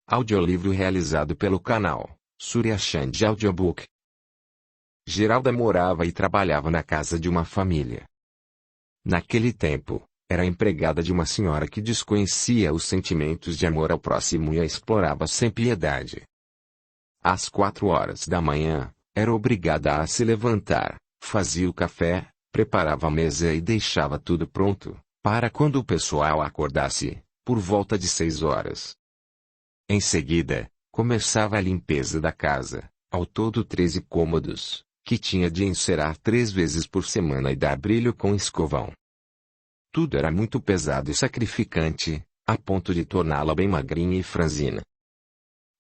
Audiolivro realizado pelo canal Surya Chand Audiobook. Geralda morava e trabalhava na casa de uma família. Naquele tempo, era empregada de uma senhora que desconhecia os sentimentos de amor ao próximo e a explorava sem piedade. Às 4 horas da manhã, era obrigada a se levantar, fazia o café, preparava a mesa e deixava tudo pronto, para quando o pessoal acordasse, por volta de 6 horas. Em seguida, começava a limpeza da casa, ao todo 13 cômodos, que tinha de encerar 3 vezes por semana e dar brilho com escovão. Tudo era muito pesado e sacrificante, a ponto de torná-la bem magrinha e franzina.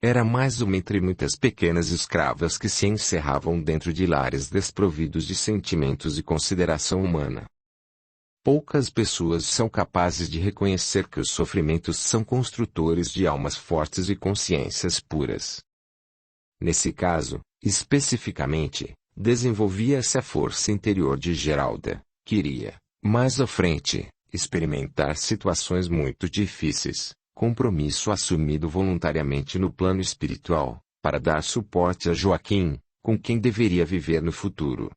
Era mais uma entre muitas pequenas escravas que se encerravam dentro de lares desprovidos de sentimentos e consideração humana. Poucas pessoas são capazes de reconhecer que os sofrimentos são construtores de almas fortes e consciências puras. Nesse caso, especificamente, desenvolvia-se a força interior de Geralda. Queria, mais à frente, experimentar situações muito difíceis, compromisso assumido voluntariamente no plano espiritual, para dar suporte a Joaquim, com quem deveria viver no futuro.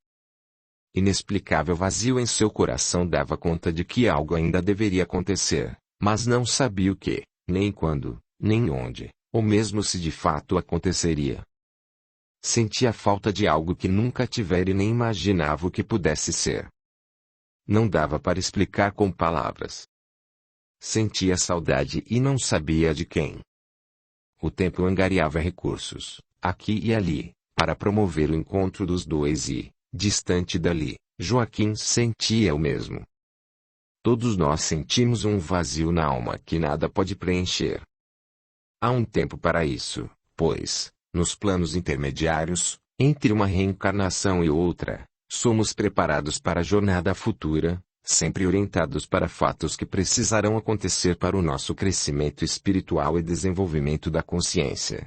Inexplicável vazio em seu coração dava conta de que algo ainda deveria acontecer, mas não sabia o que, nem quando, nem onde, ou mesmo se de fato aconteceria. Sentia falta de algo que nunca tivera e nem imaginava o que pudesse ser. Não dava para explicar com palavras. Sentia saudade e não sabia de quem. O tempo angariava recursos, aqui e ali, para promover o encontro dos dois e, distante dali, Joaquim sentia o mesmo. Todos nós sentimos um vazio na alma que nada pode preencher. Há um tempo para isso, pois, nos planos intermediários, entre uma reencarnação e outra, somos preparados para a jornada futura, sempre orientados para fatos que precisarão acontecer para o nosso crescimento espiritual e desenvolvimento da consciência.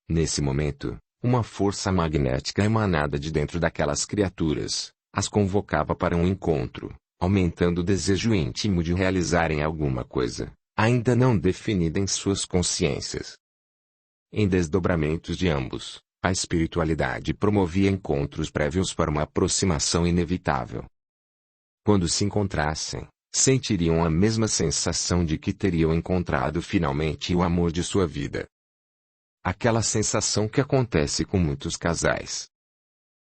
Nesse momento, uma força magnética emanada de dentro daquelas criaturas, as convocava para um encontro, aumentando o desejo íntimo de realizarem alguma coisa, ainda não definida em suas consciências. Em desdobramentos de ambos, a espiritualidade promovia encontros prévios para uma aproximação inevitável. Quando se encontrassem, sentiriam a mesma sensação de que teriam encontrado finalmente o amor de sua vida. Aquela sensação que acontece com muitos casais.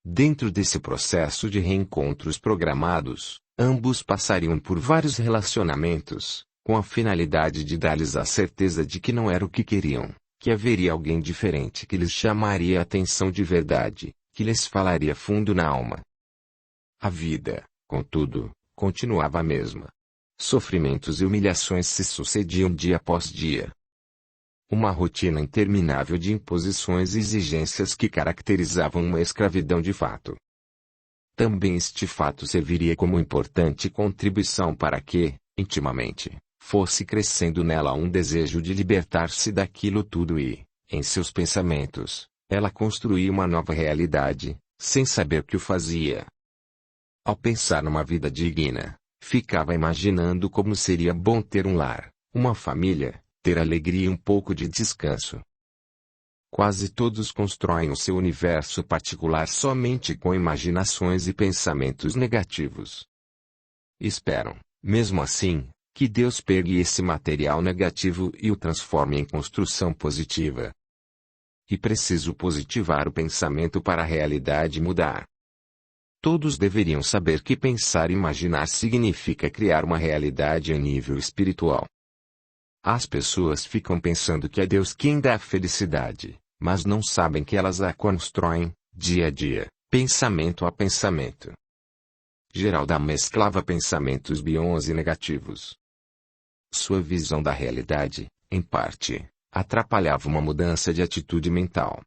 Dentro desse processo de reencontros programados, ambos passariam por vários relacionamentos, com a finalidade de dar-lhes a certeza de que não era o que queriam, que haveria alguém diferente que lhes chamaria a atenção de verdade, que lhes falaria fundo na alma. A vida, contudo, continuava a mesma. Sofrimentos e humilhações se sucediam dia após dia. Uma rotina interminável de imposições e exigências que caracterizavam uma escravidão de fato. Também este fato serviria como importante contribuição para que, intimamente, fosse crescendo nela um desejo de libertar-se daquilo tudo e, em seus pensamentos, ela construía uma nova realidade, sem saber que o fazia. Ao pensar numa vida digna, ficava imaginando como seria bom ter um lar, uma família, ter alegria e um pouco de descanso. Quase todos constroem o seu universo particular somente com imaginações e pensamentos negativos. Esperam, mesmo assim, que Deus pegue esse material negativo e o transforme em construção positiva. E preciso positivar o pensamento para a realidade mudar. Todos deveriam saber que pensar e imaginar significa criar uma realidade em nível espiritual. As pessoas ficam pensando que é Deus quem dá a felicidade, mas não sabem que elas a constroem, dia a dia, pensamento a pensamento. Geralda mesclava pensamentos bons e negativos. Sua visão da realidade, em parte, atrapalhava uma mudança de atitude mental.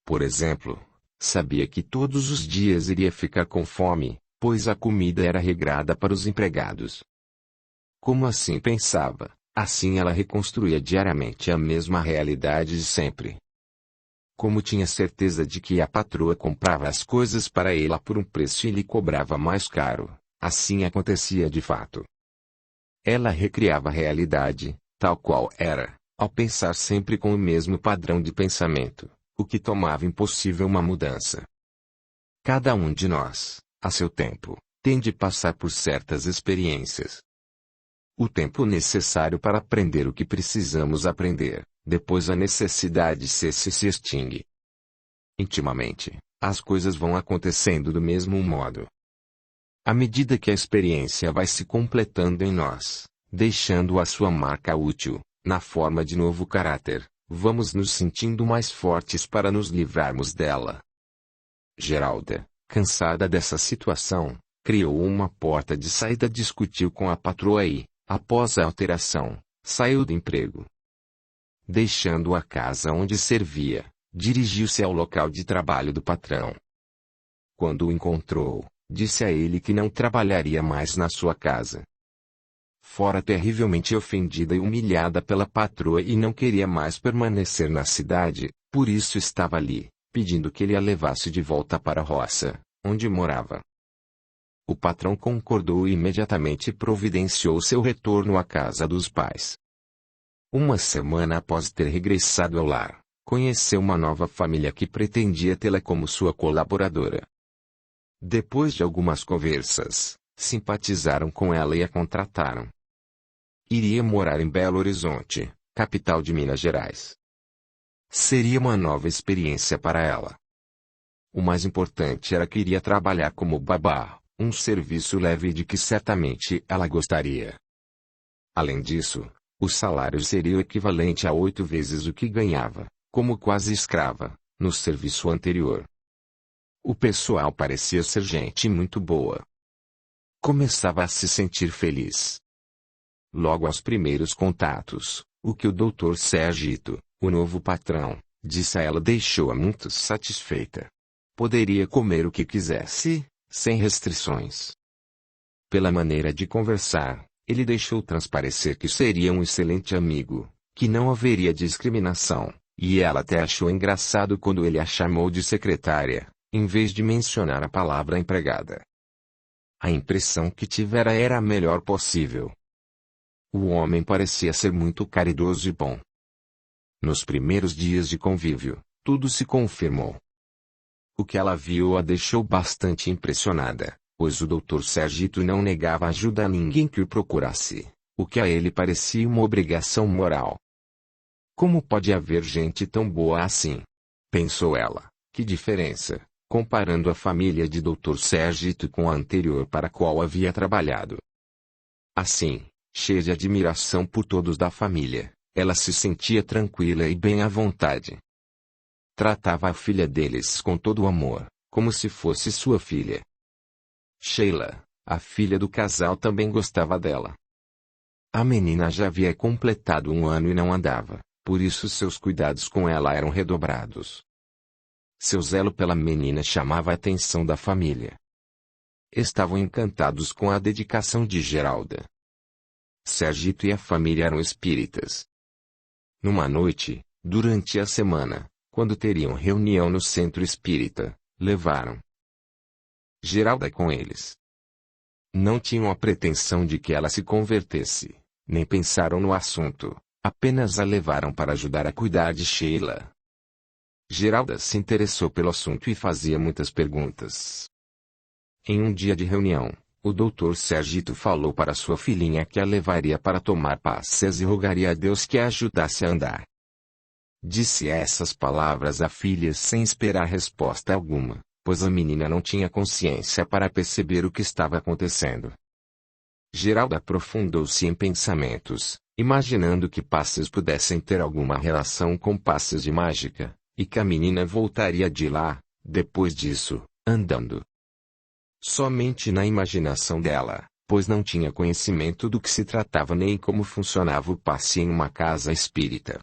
Por exemplo, sabia que todos os dias iria ficar com fome, pois a comida era regrada para os empregados. Como assim pensava? Assim ela reconstruía diariamente a mesma realidade de sempre. Como tinha certeza de que a patroa comprava as coisas para ela por um preço e lhe cobrava mais caro, assim acontecia de fato. Ela recriava a realidade, tal qual era, ao pensar sempre com o mesmo padrão de pensamento, o que tornava impossível uma mudança. Cada um de nós, a seu tempo, tem de passar por certas experiências. O tempo necessário para aprender o que precisamos aprender, depois a necessidade se extingue. Intimamente, as coisas vão acontecendo do mesmo modo. À medida que a experiência vai se completando em nós, deixando a sua marca útil, na forma de novo caráter, vamos nos sentindo mais fortes para nos livrarmos dela. Geralda, cansada dessa situação, criou uma porta de saída, discutiu com a patroa e, após a alteração, saiu do emprego. Deixando a casa onde servia, dirigiu-se ao local de trabalho do patrão. Quando o encontrou, disse a ele que não trabalharia mais na sua casa. Fora terrivelmente ofendida e humilhada pela patroa e não queria mais permanecer na cidade, por isso estava ali, pedindo que ele a levasse de volta para a roça, onde morava. O patrão concordou e imediatamente providenciou seu retorno à casa dos pais. Uma semana após ter regressado ao lar, conheceu uma nova família que pretendia tê-la como sua colaboradora. Depois de algumas conversas, simpatizaram com ela e a contrataram. Iria morar em Belo Horizonte, capital de Minas Gerais. Seria uma nova experiência para ela. O mais importante era que iria trabalhar como babá, um serviço leve de que certamente ela gostaria. Além disso, o salário seria o equivalente a 8 vezes o que ganhava, como quase escrava, no serviço anterior. O pessoal parecia ser gente muito boa. Começava a se sentir feliz. Logo aos primeiros contatos, o que o Dr. Sergito, o novo patrão, disse a ela deixou-a muito satisfeita. Poderia comer o que quisesse, sem restrições. Pela maneira de conversar, ele deixou transparecer que seria um excelente amigo, que não haveria discriminação, e ela até achou engraçado quando ele a chamou de secretária, em vez de mencionar a palavra empregada. A impressão que tivera era a melhor possível. O homem parecia ser muito caridoso e bom. Nos primeiros dias de convívio, tudo se confirmou. O que ela viu a deixou bastante impressionada, pois o Dr. Sergito não negava ajuda a ninguém que o procurasse, o que a ele parecia uma obrigação moral. Como pode haver gente tão boa assim? Pensou ela, que diferença, comparando a família de Dr. Sergito com a anterior para a qual havia trabalhado. Assim, cheia de admiração por todos da família, ela se sentia tranquila e bem à vontade. Tratava a filha deles com todo o amor, como se fosse sua filha. Sheila, a filha do casal, também gostava dela. A menina já havia completado 1 ano e não andava, por isso seus cuidados com ela eram redobrados. Seu zelo pela menina chamava a atenção da família. Estavam encantados com a dedicação de Geralda. Sergito e a família eram espíritas. Numa noite, durante a semana, quando teriam reunião no centro espírita, levaram Geralda com eles. Não tinham a pretensão de que ela se convertesse, nem pensaram no assunto, apenas a levaram para ajudar a cuidar de Sheila. Geralda se interessou pelo assunto e fazia muitas perguntas. Em um dia de reunião, o Dr. Sergito falou para sua filhinha que a levaria para tomar passes e rogaria a Deus que a ajudasse a andar. Disse essas palavras à filha sem esperar resposta alguma, pois a menina não tinha consciência para perceber o que estava acontecendo. Geralda aprofundou-se em pensamentos, imaginando que passes pudessem ter alguma relação com passes de mágica, e que a menina voltaria de lá, depois disso, andando. Somente na imaginação dela, pois não tinha conhecimento do que se tratava nem como funcionava o passe em uma casa espírita.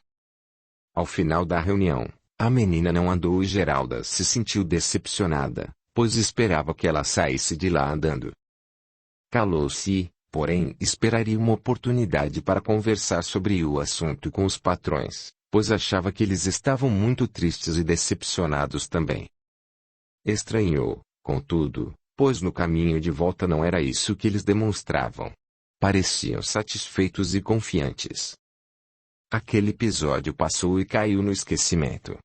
Ao final da reunião, a menina não andou e Geralda se sentiu decepcionada, pois esperava que ela saísse de lá andando. Calou-se e, porém, esperaria uma oportunidade para conversar sobre o assunto com os patrões, pois achava que eles estavam muito tristes e decepcionados também. Estranhou, contudo, pois no caminho de volta não era isso que eles demonstravam. Pareciam satisfeitos e confiantes. Aquele episódio passou e caiu no esquecimento.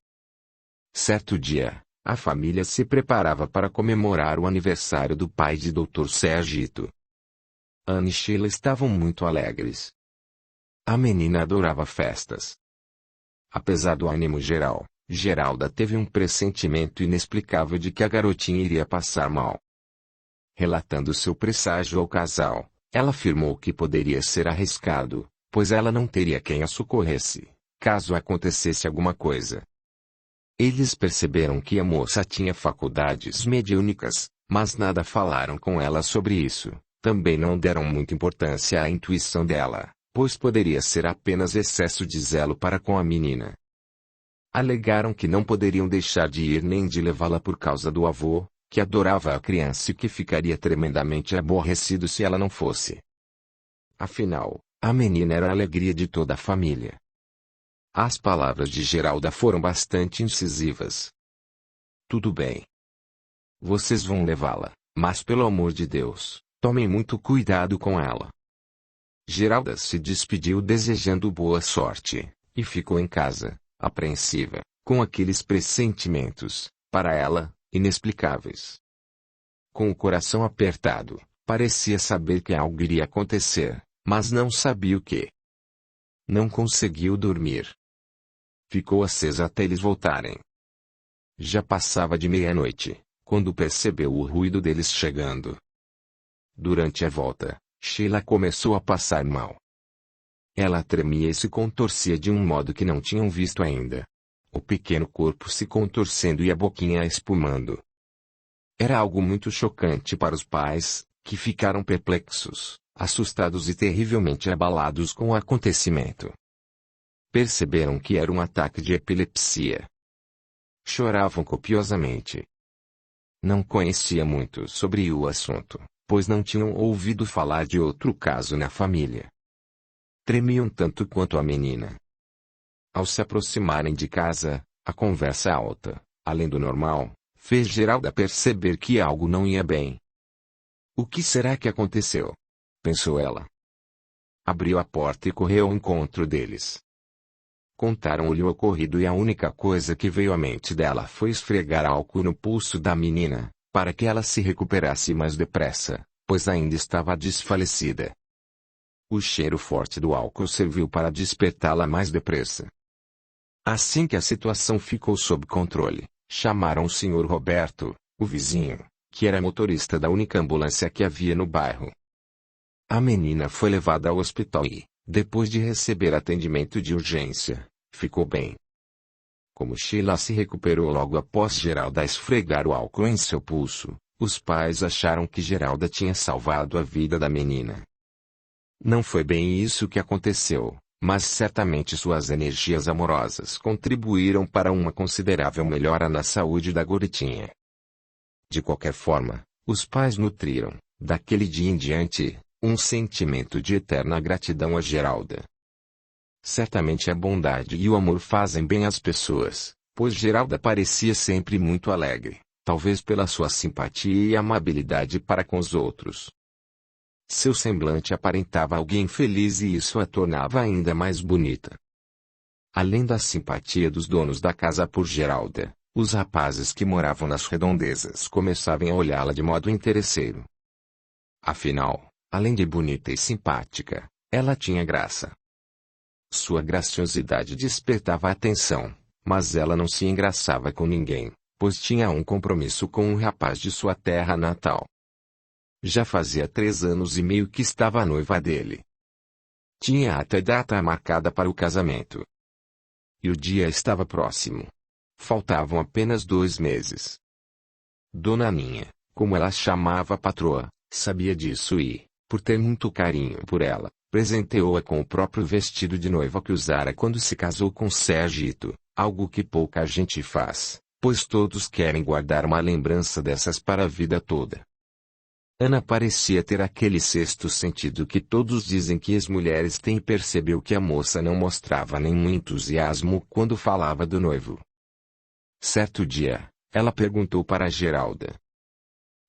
Certo dia, a família se preparava para comemorar o aniversário do pai de Dr. Sergito. Ana e Sheila estavam muito alegres. A menina adorava festas. Apesar do ânimo geral, Geralda teve um pressentimento inexplicável de que a garotinha iria passar mal. Relatando seu presságio ao casal, ela afirmou que poderia ser arriscado, pois ela não teria quem a socorresse, caso acontecesse alguma coisa. Eles perceberam que a moça tinha faculdades mediúnicas, mas nada falaram com ela sobre isso. Também não deram muita importância à intuição dela, pois poderia ser apenas excesso de zelo para com a menina. Alegaram que não poderiam deixar de ir nem de levá-la por causa do avô, que adorava a criança e que ficaria tremendamente aborrecido se ela não fosse. Afinal, a menina era a alegria de toda a família. As palavras de Geralda foram bastante incisivas. Tudo bem. Vocês vão levá-la, mas pelo amor de Deus, tomem muito cuidado com ela. Geralda se despediu desejando boa sorte, e ficou em casa, apreensiva, com aqueles pressentimentos, para ela, inexplicáveis. Com o coração apertado, parecia saber que algo iria acontecer, mas não sabia o que. Não conseguiu dormir. Ficou acesa até eles voltarem. Já passava de meia-noite, quando percebeu o ruído deles chegando. Durante a volta, Sheila começou a passar mal. Ela tremia e se contorcia de um modo que não tinham visto ainda. O pequeno corpo se contorcendo e a boquinha espumando. Era algo muito chocante para os pais, que ficaram perplexos, assustados e terrivelmente abalados com o acontecimento. Perceberam que era um ataque de epilepsia. Choravam copiosamente. Não conhecia muito sobre o assunto, pois não tinham ouvido falar de outro caso na família. Tremiam tanto quanto a menina. Ao se aproximarem de casa, a conversa alta, além do normal, fez Geralda perceber que algo não ia bem. O que será que aconteceu? Pensou ela. Abriu a porta e correu ao encontro deles. Contaram-lhe o ocorrido e a única coisa que veio à mente dela foi esfregar álcool no pulso da menina, para que ela se recuperasse mais depressa, pois ainda estava desfalecida. O cheiro forte do álcool serviu para despertá-la mais depressa. Assim que a situação ficou sob controle, chamaram o Sr. Roberto, o vizinho, que era motorista da única ambulância que havia no bairro. A menina foi levada ao hospital e, depois de receber atendimento de urgência, ficou bem. Como Sheila se recuperou logo após Geralda esfregar o álcool em seu pulso, os pais acharam que Geralda tinha salvado a vida da menina. Não foi bem isso que aconteceu, mas certamente suas energias amorosas contribuíram para uma considerável melhora na saúde da garotinha. De qualquer forma, os pais nutriram, daquele dia em diante, um sentimento de eterna gratidão a Geralda. Certamente a bondade e o amor fazem bem às pessoas, pois Geralda parecia sempre muito alegre, talvez pela sua simpatia e amabilidade para com os outros. Seu semblante aparentava alguém feliz e isso a tornava ainda mais bonita. Além da simpatia dos donos da casa por Geralda, os rapazes que moravam nas redondezas começavam a olhá-la de modo interesseiro. Afinal, além de bonita e simpática, ela tinha graça. Sua graciosidade despertava a atenção, mas ela não se engraçava com ninguém, pois tinha um compromisso com um rapaz de sua terra natal. Já fazia 3 anos e meio que estava noiva dele. Tinha até data marcada para o casamento. E o dia estava próximo. Faltavam apenas 2 meses. Dona Aninha, como ela chamava a patroa, sabia disso e, por ter muito carinho por ela, presenteou-a com o próprio vestido de noiva que usara quando se casou com Sergito, algo que pouca gente faz, pois todos querem guardar uma lembrança dessas para a vida toda. Ana parecia ter aquele sexto sentido que todos dizem que as mulheres têm e percebeu que a moça não mostrava nenhum entusiasmo quando falava do noivo. Certo dia, ela perguntou para Geralda: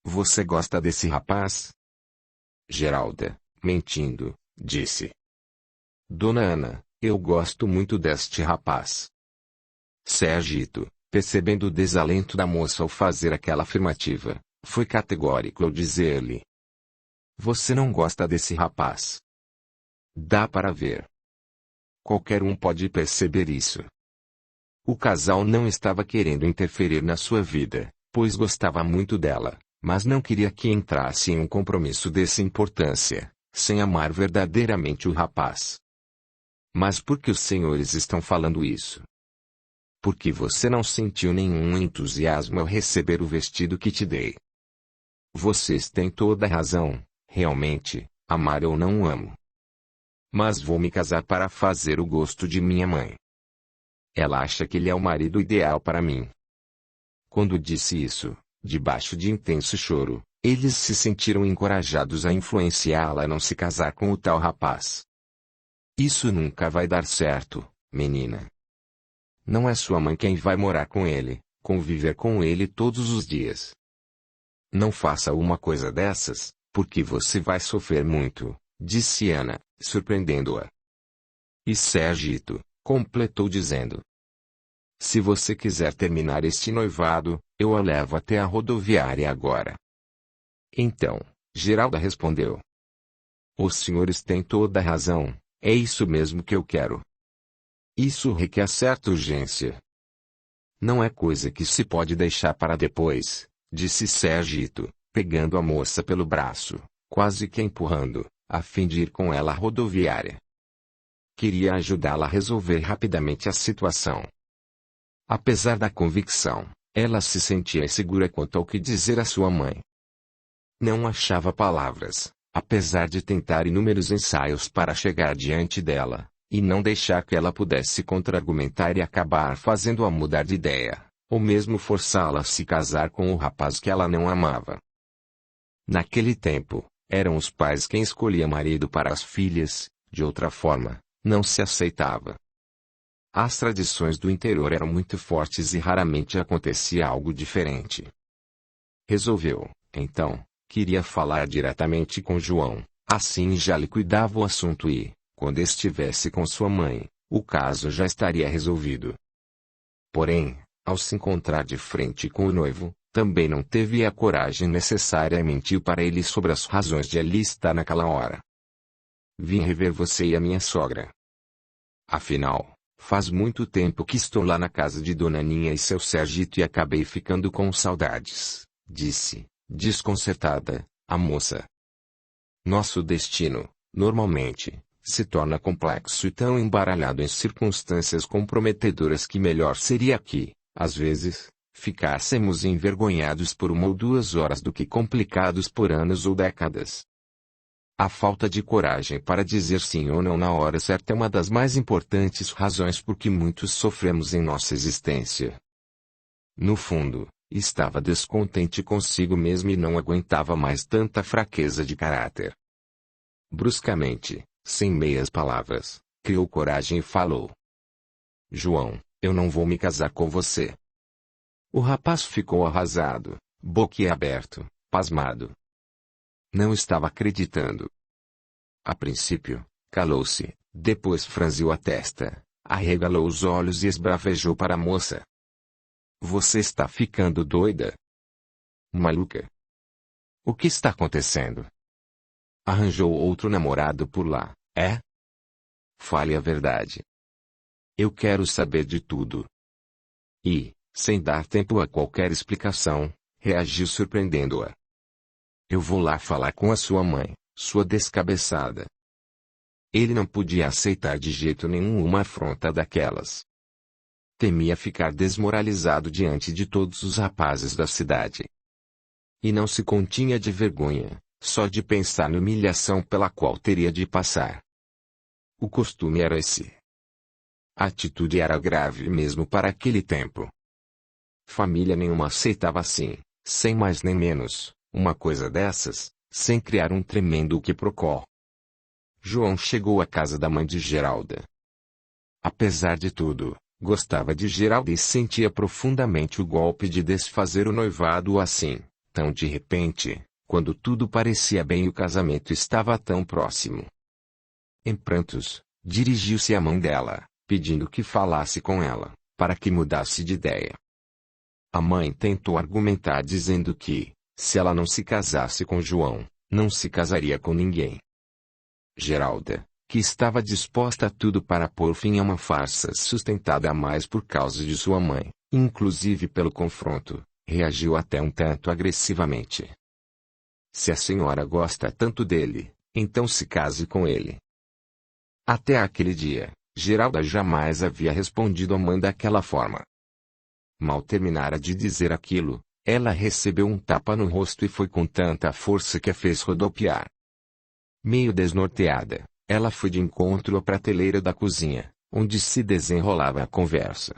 "Você gosta desse rapaz?" Geralda, mentindo, disse: "Dona Ana, eu gosto muito deste rapaz. Sergito, percebendo o desalento da moça ao fazer aquela afirmativa, foi categórico ao dizer-lhe: você não gosta desse rapaz. Dá para ver. Qualquer um pode perceber isso. O casal não estava querendo interferir na sua vida, pois gostava muito dela, mas não queria que entrasse em um compromisso dessa importância, sem amar verdadeiramente o rapaz. Mas por que os senhores estão falando isso? Porque você não sentiu nenhum entusiasmo ao receber o vestido que te dei. Vocês têm toda a razão, realmente, amar eu não amo. Mas vou me casar para fazer o gosto de minha mãe. Ela acha que ele é o marido ideal para mim. Quando disse isso, debaixo de intenso choro, eles se sentiram encorajados a influenciá-la a não se casar com o tal rapaz. Isso nunca vai dar certo, menina. Não é sua mãe quem vai morar com ele, conviver com ele todos os dias. Não faça uma coisa dessas, porque você vai sofrer muito, disse Ana, surpreendendo-a. E Sergito completou dizendo: se você quiser terminar este noivado, eu a levo até a rodoviária agora. Então, Geralda respondeu: os senhores têm toda a razão, é isso mesmo que eu quero. Isso requer certa urgência. Não é coisa que se pode deixar para depois, disse Sergito, pegando a moça pelo braço, quase que empurrando, a fim de ir com ela à rodoviária. Queria ajudá-la a resolver rapidamente a situação. Apesar da convicção, ela se sentia insegura quanto ao que dizer à sua mãe. Não achava palavras, apesar de tentar inúmeros ensaios para chegar diante dela, e não deixar que ela pudesse contra-argumentar e acabar fazendo-a mudar de ideia, ou mesmo forçá-la a se casar com o rapaz que ela não amava. Naquele tempo, eram os pais quem escolhia marido para as filhas, de outra forma, não se aceitava. As tradições do interior eram muito fortes e raramente acontecia algo diferente. Resolveu, então, queria falar diretamente com João, assim já liquidava o assunto e, quando estivesse com sua mãe, o caso já estaria resolvido. Porém, ao se encontrar de frente com o noivo, também não teve a coragem necessária e mentiu para ele sobre as razões de ali estar naquela hora. Vim rever você e a minha sogra. Afinal, faz muito tempo que estou lá na casa de Dona Ninha e seu Sergito e acabei ficando com saudades, disse, desconcertada, a moça. Nosso destino, normalmente, se torna complexo e tão embaralhado em circunstâncias comprometedoras que melhor seria que, às vezes, ficássemos envergonhados por 1 ou 2 horas do que complicados por anos ou décadas. A falta de coragem para dizer sim ou não na hora certa é uma das mais importantes razões por que muitos sofremos em nossa existência. No fundo, estava descontente consigo mesmo e não aguentava mais tanta fraqueza de caráter. Bruscamente, sem meias palavras, criou coragem e falou: João, eu não vou me casar com você. O rapaz ficou arrasado, boquiaberto, pasmado. Não estava acreditando. A princípio, calou-se, depois franziu a testa, arregalou os olhos e esbravejou para a moça. Você está ficando doida? Maluca? O que está acontecendo? Arranjou outro namorado por lá, é? Fale a verdade. Eu quero saber de tudo. E, sem dar tempo a qualquer explicação, reagiu surpreendendo-a. Eu vou lá falar com a sua mãe, sua descabeçada. Ele não podia aceitar de jeito nenhum uma afronta daquelas. Temia ficar desmoralizado diante de todos os rapazes da cidade. E não se continha de vergonha, só de pensar na humilhação pela qual teria de passar. O costume era esse. A atitude era grave mesmo para aquele tempo. Família nenhuma aceitava assim, sem mais nem menos, uma coisa dessas, sem criar um tremendo quiprocó. João chegou à casa da mãe de Geralda. Apesar de tudo, gostava de Geralda e sentia profundamente o golpe de desfazer o noivado assim, tão de repente, quando tudo parecia bem e o casamento estava tão próximo. Em prantos, dirigiu-se à mãe dela, pedindo que falasse com ela, para que mudasse de ideia. A mãe tentou argumentar dizendo que, se ela não se casasse com João, não se casaria com ninguém. Geralda, que estava disposta a tudo para pôr fim a uma farsa sustentada a mais por causa de sua mãe, inclusive pelo confronto, reagiu até um tanto agressivamente. Se a senhora gosta tanto dele, então se case com ele. Até aquele dia, Geralda jamais havia respondido à mãe daquela forma. Mal terminara de dizer aquilo, ela recebeu um tapa no rosto e foi com tanta força que a fez rodopiar. Meio desnorteada, ela foi de encontro à prateleira da cozinha, onde se desenrolava a conversa.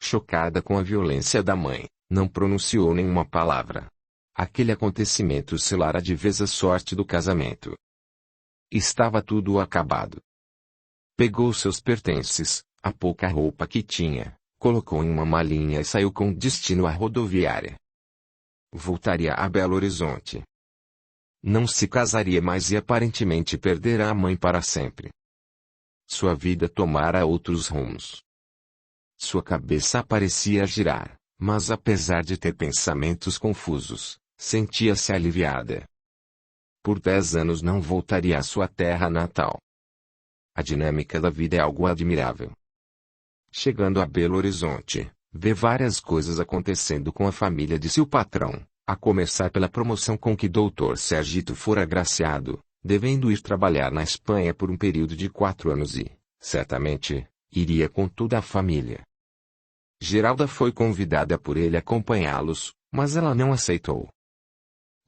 Chocada com a violência da mãe, não pronunciou nenhuma palavra. Aquele acontecimento selara de vez a sorte do casamento. Estava tudo acabado. Pegou seus pertences, a pouca roupa que tinha, colocou em uma malinha e saiu com destino à rodoviária. Voltaria a Belo Horizonte. Não se casaria mais e aparentemente perderá a mãe para sempre. Sua vida tomara outros rumos. Sua cabeça parecia girar, mas apesar de ter pensamentos confusos, sentia-se aliviada. Por 10 anos não voltaria à sua terra natal. A dinâmica da vida é algo admirável. Chegando a Belo Horizonte, vê várias coisas acontecendo com a família de seu patrão, a começar pela promoção com que Dr. Sergito fora agraciado, devendo ir trabalhar na Espanha por um período de 4 anos e, certamente, iria com toda a família. Geralda foi convidada por ele a acompanhá-los, mas ela não aceitou.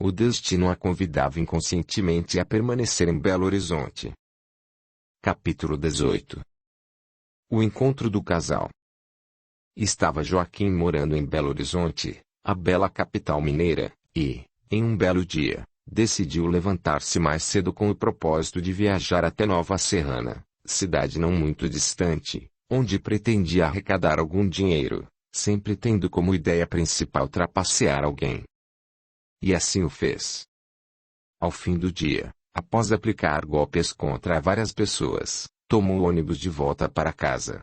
O destino a convidava inconscientemente a permanecer em Belo Horizonte. Capítulo 18. O encontro do casal. Estava Joaquim morando em Belo Horizonte, a bela capital mineira, e, em um belo dia, decidiu levantar-se mais cedo com o propósito de viajar até Nova Serrana, cidade não muito distante, onde pretendia arrecadar algum dinheiro, sempre tendo como ideia principal trapacear alguém. E assim o fez. Ao fim do dia, após aplicar golpes contra várias pessoas, tomou o ônibus de volta para casa.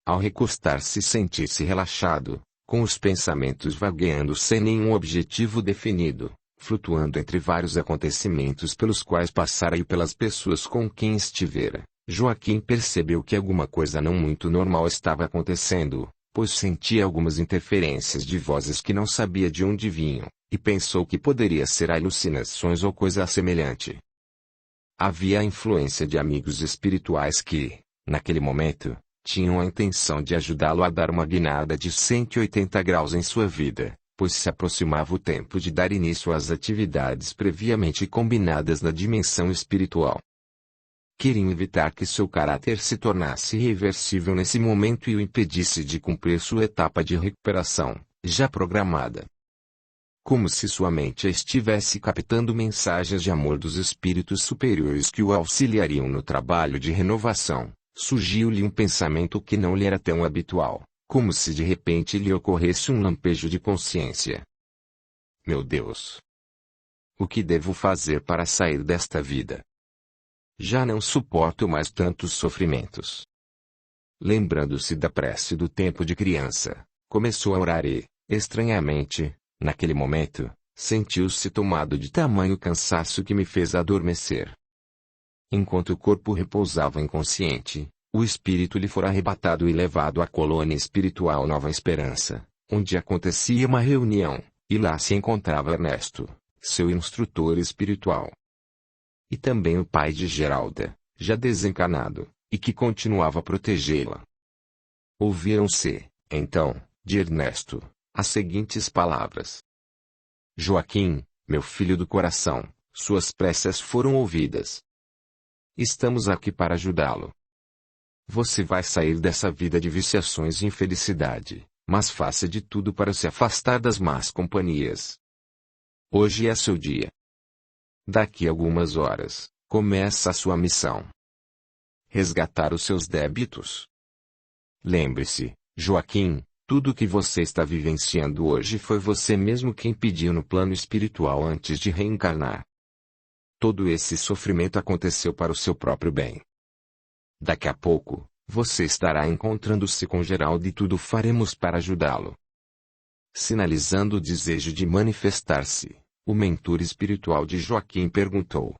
Ao recostar-se sentiu-se relaxado, com os pensamentos vagueando sem nenhum objetivo definido, flutuando entre vários acontecimentos pelos quais passara e pelas pessoas com quem estivera. Joaquim percebeu que alguma coisa não muito normal estava acontecendo, pois sentia algumas interferências de vozes que não sabia de onde vinham, e pensou que poderia ser alucinações ou coisa semelhante. Havia a influência de amigos espirituais que, naquele momento, tinham a intenção de ajudá-lo a dar uma guinada de 180 graus em sua vida, pois se aproximava o tempo de dar início às atividades previamente combinadas na dimensão espiritual. Queriam evitar que seu caráter se tornasse irreversível nesse momento e o impedisse de cumprir sua etapa de recuperação, já programada. Como se sua mente estivesse captando mensagens de amor dos espíritos superiores que o auxiliariam no trabalho de renovação, surgiu-lhe um pensamento que não lhe era tão habitual, como se de repente lhe ocorresse um lampejo de consciência. Meu Deus! O que devo fazer para sair desta vida? Já não suporto mais tantos sofrimentos. Lembrando-se da prece do tempo de criança, começou a orar e, estranhamente, naquele momento, sentiu-se tomado de tamanho cansaço que me fez adormecer. Enquanto o corpo repousava inconsciente, o espírito lhe fora arrebatado e levado à colônia espiritual Nova Esperança, onde acontecia uma reunião, e lá se encontrava Ernesto, seu instrutor espiritual. E também o pai de Geralda, já desencarnado, e que continuava a protegê-la. Ouviram-se, então, de Ernesto, as seguintes palavras: Joaquim, meu filho do coração, suas preces foram ouvidas. Estamos aqui para ajudá-lo. Você vai sair dessa vida de viciações e infelicidade, mas faça de tudo para se afastar das más companhias. Hoje é seu dia. Daqui a algumas horas, começa a sua missão. Resgatar os seus débitos. Lembre-se, Joaquim, tudo o que você está vivenciando hoje foi você mesmo quem pediu no plano espiritual antes de reencarnar. Todo esse sofrimento aconteceu para o seu próprio bem. Daqui a pouco, você estará encontrando-se com Geraldo e tudo faremos para ajudá-lo. Sinalizando o desejo de manifestar-se, o mentor espiritual de Joaquim perguntou: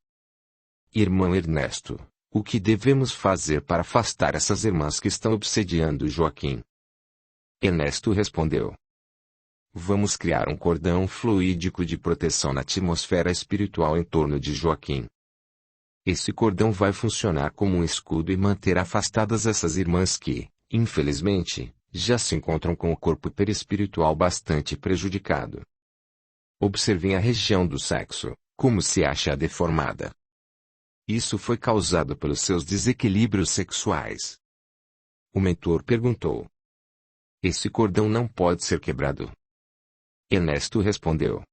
Irmão Ernesto, o que devemos fazer para afastar essas irmãs que estão obsediando Joaquim? Ernesto respondeu: Vamos criar um cordão fluídico de proteção na atmosfera espiritual em torno de Joaquim. Esse cordão vai funcionar como um escudo e manter afastadas essas irmãs que, infelizmente, já se encontram com o corpo perispiritual bastante prejudicado. Observem a região do sexo, como se acha deformada. Isso foi causado pelos seus desequilíbrios sexuais. O mentor perguntou: Esse cordão não pode ser quebrado? Ernesto respondeu: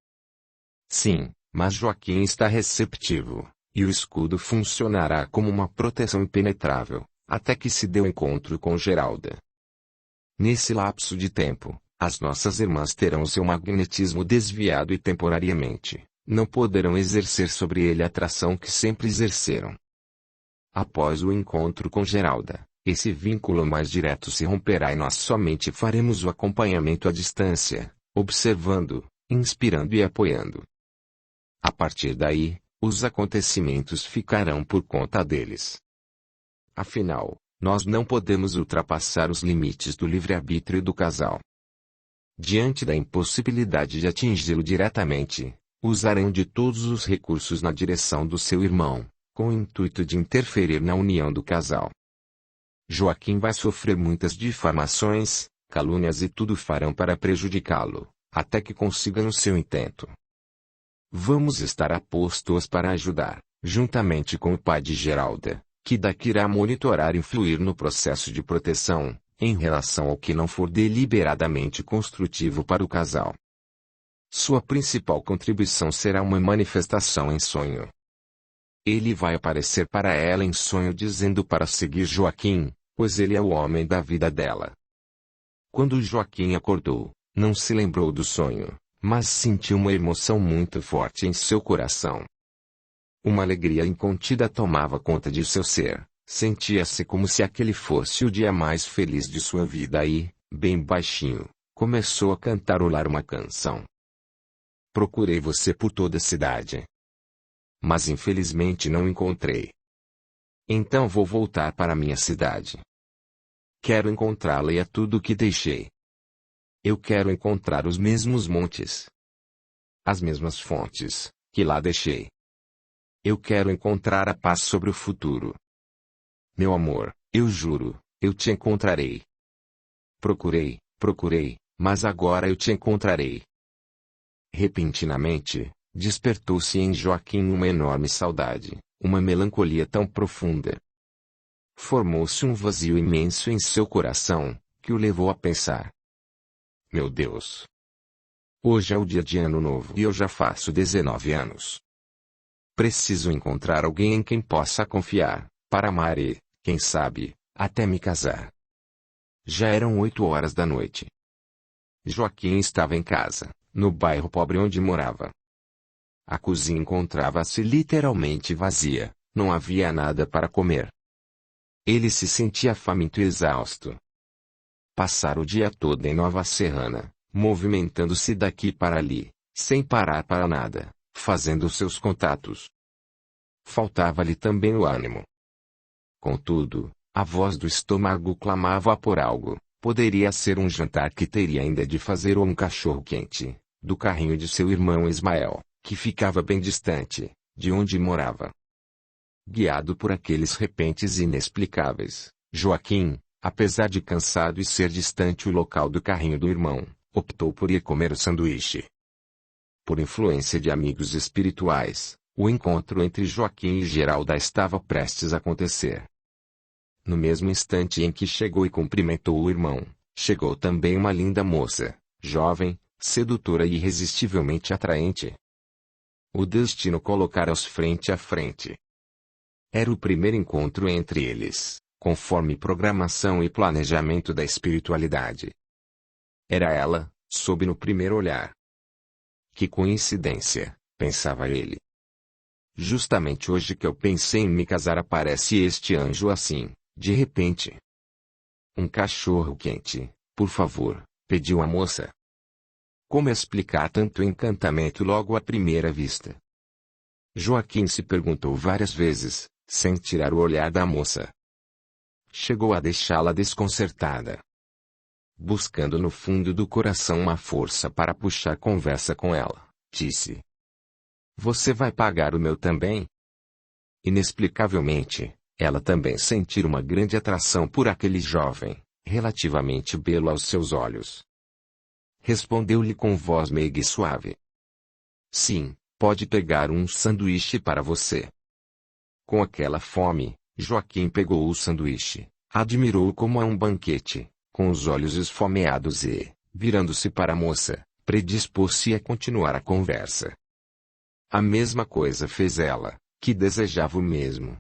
Sim, mas Joaquim está receptivo, e o escudo funcionará como uma proteção impenetrável, até que se dê o encontro com Geralda. Nesse lapso de tempo, as nossas irmãs terão seu magnetismo desviado e temporariamente não poderão exercer sobre ele a atração que sempre exerceram. Após o encontro com Geralda, esse vínculo mais direto se romperá e nós somente faremos o acompanhamento à distância, observando, inspirando e apoiando. A partir daí, os acontecimentos ficarão por conta deles. Afinal, nós não podemos ultrapassar os limites do livre-arbítrio do casal. Diante da impossibilidade de atingi-lo diretamente, usarão de todos os recursos na direção do seu irmão, com o intuito de interferir na união do casal. Joaquim vai sofrer muitas difamações, calúnias e tudo farão para prejudicá-lo, até que consigam o seu intento. Vamos estar apostos para ajudar, juntamente com o pai de Geralda, que daqui irá monitorar e influir no processo de proteção, em relação ao que não for deliberadamente construtivo para o casal. Sua principal contribuição será uma manifestação em sonho. Ele vai aparecer para ela em sonho dizendo para seguir Joaquim, pois ele é o homem da vida dela. Quando Joaquim acordou, não se lembrou do sonho, mas sentiu uma emoção muito forte em seu coração. Uma alegria incontida tomava conta de seu ser, sentia-se como se aquele fosse o dia mais feliz de sua vida e, bem baixinho, começou a cantarolar uma canção. Procurei você por toda a cidade, mas infelizmente não encontrei. Então vou voltar para minha cidade. Quero encontrá-la e é tudo o que deixei. Eu quero encontrar os mesmos montes, as mesmas fontes, que lá deixei. Eu quero encontrar a paz sobre o futuro. Meu amor, eu juro, eu te encontrarei. Procurei, mas agora eu te encontrarei. Repentinamente, despertou-se em Joaquim uma enorme saudade, uma melancolia tão profunda. Formou-se um vazio imenso em seu coração, que o levou a pensar: Meu Deus! Hoje é o dia de Ano Novo e eu já faço 19 anos. Preciso encontrar alguém em quem possa confiar, para amar e, quem sabe, até me casar. Já eram 8 horas da noite. Joaquim estava em casa, no bairro pobre onde morava. A cozinha encontrava-se literalmente vazia, não havia nada para comer. Ele se sentia faminto e exausto. Passara o dia todo em Nova Serrana, movimentando-se daqui para ali, sem parar para nada, fazendo seus contatos. Faltava-lhe também o ânimo. Contudo, a voz do estômago clamava por algo. Poderia ser um jantar que teria ainda de fazer ou um cachorro-quente, do carrinho de seu irmão Ismael, que ficava bem distante, de onde morava. Guiado por aqueles repentes inexplicáveis, Joaquim, apesar de cansado e ser distante o local do carrinho do irmão, optou por ir comer o sanduíche. Por influência de amigos espirituais, o encontro entre Joaquim e Geralda estava prestes a acontecer. No mesmo instante em que chegou e cumprimentou o irmão, chegou também uma linda moça, jovem, sedutora e irresistivelmente atraente. O destino colocara-os frente a frente. Era o primeiro encontro entre eles, conforme programação e planejamento da espiritualidade. Era ela, sob no primeiro olhar. Que coincidência, pensava ele. Justamente hoje que eu pensei em me casar aparece este anjo assim, De repente, um cachorro quente, por favor, pediu a moça. Como explicar tanto encantamento logo à primeira vista? Joaquim se perguntou várias vezes, sem tirar o olhar da moça. Chegou a deixá-la desconcertada. Buscando no fundo do coração uma força para puxar conversa com ela, disse: Você vai pagar o meu também? Inexplicavelmente, ela também sentiu uma grande atração por aquele jovem, relativamente belo aos seus olhos. Respondeu-lhe com voz meiga e suave: Sim, pode pegar um sanduíche para você. Com aquela fome, Joaquim pegou o sanduíche, admirou-o como a um banquete, com os olhos esfomeados e, virando-se para a moça, predispôs-se a continuar a conversa. A mesma coisa fez ela, que desejava o mesmo.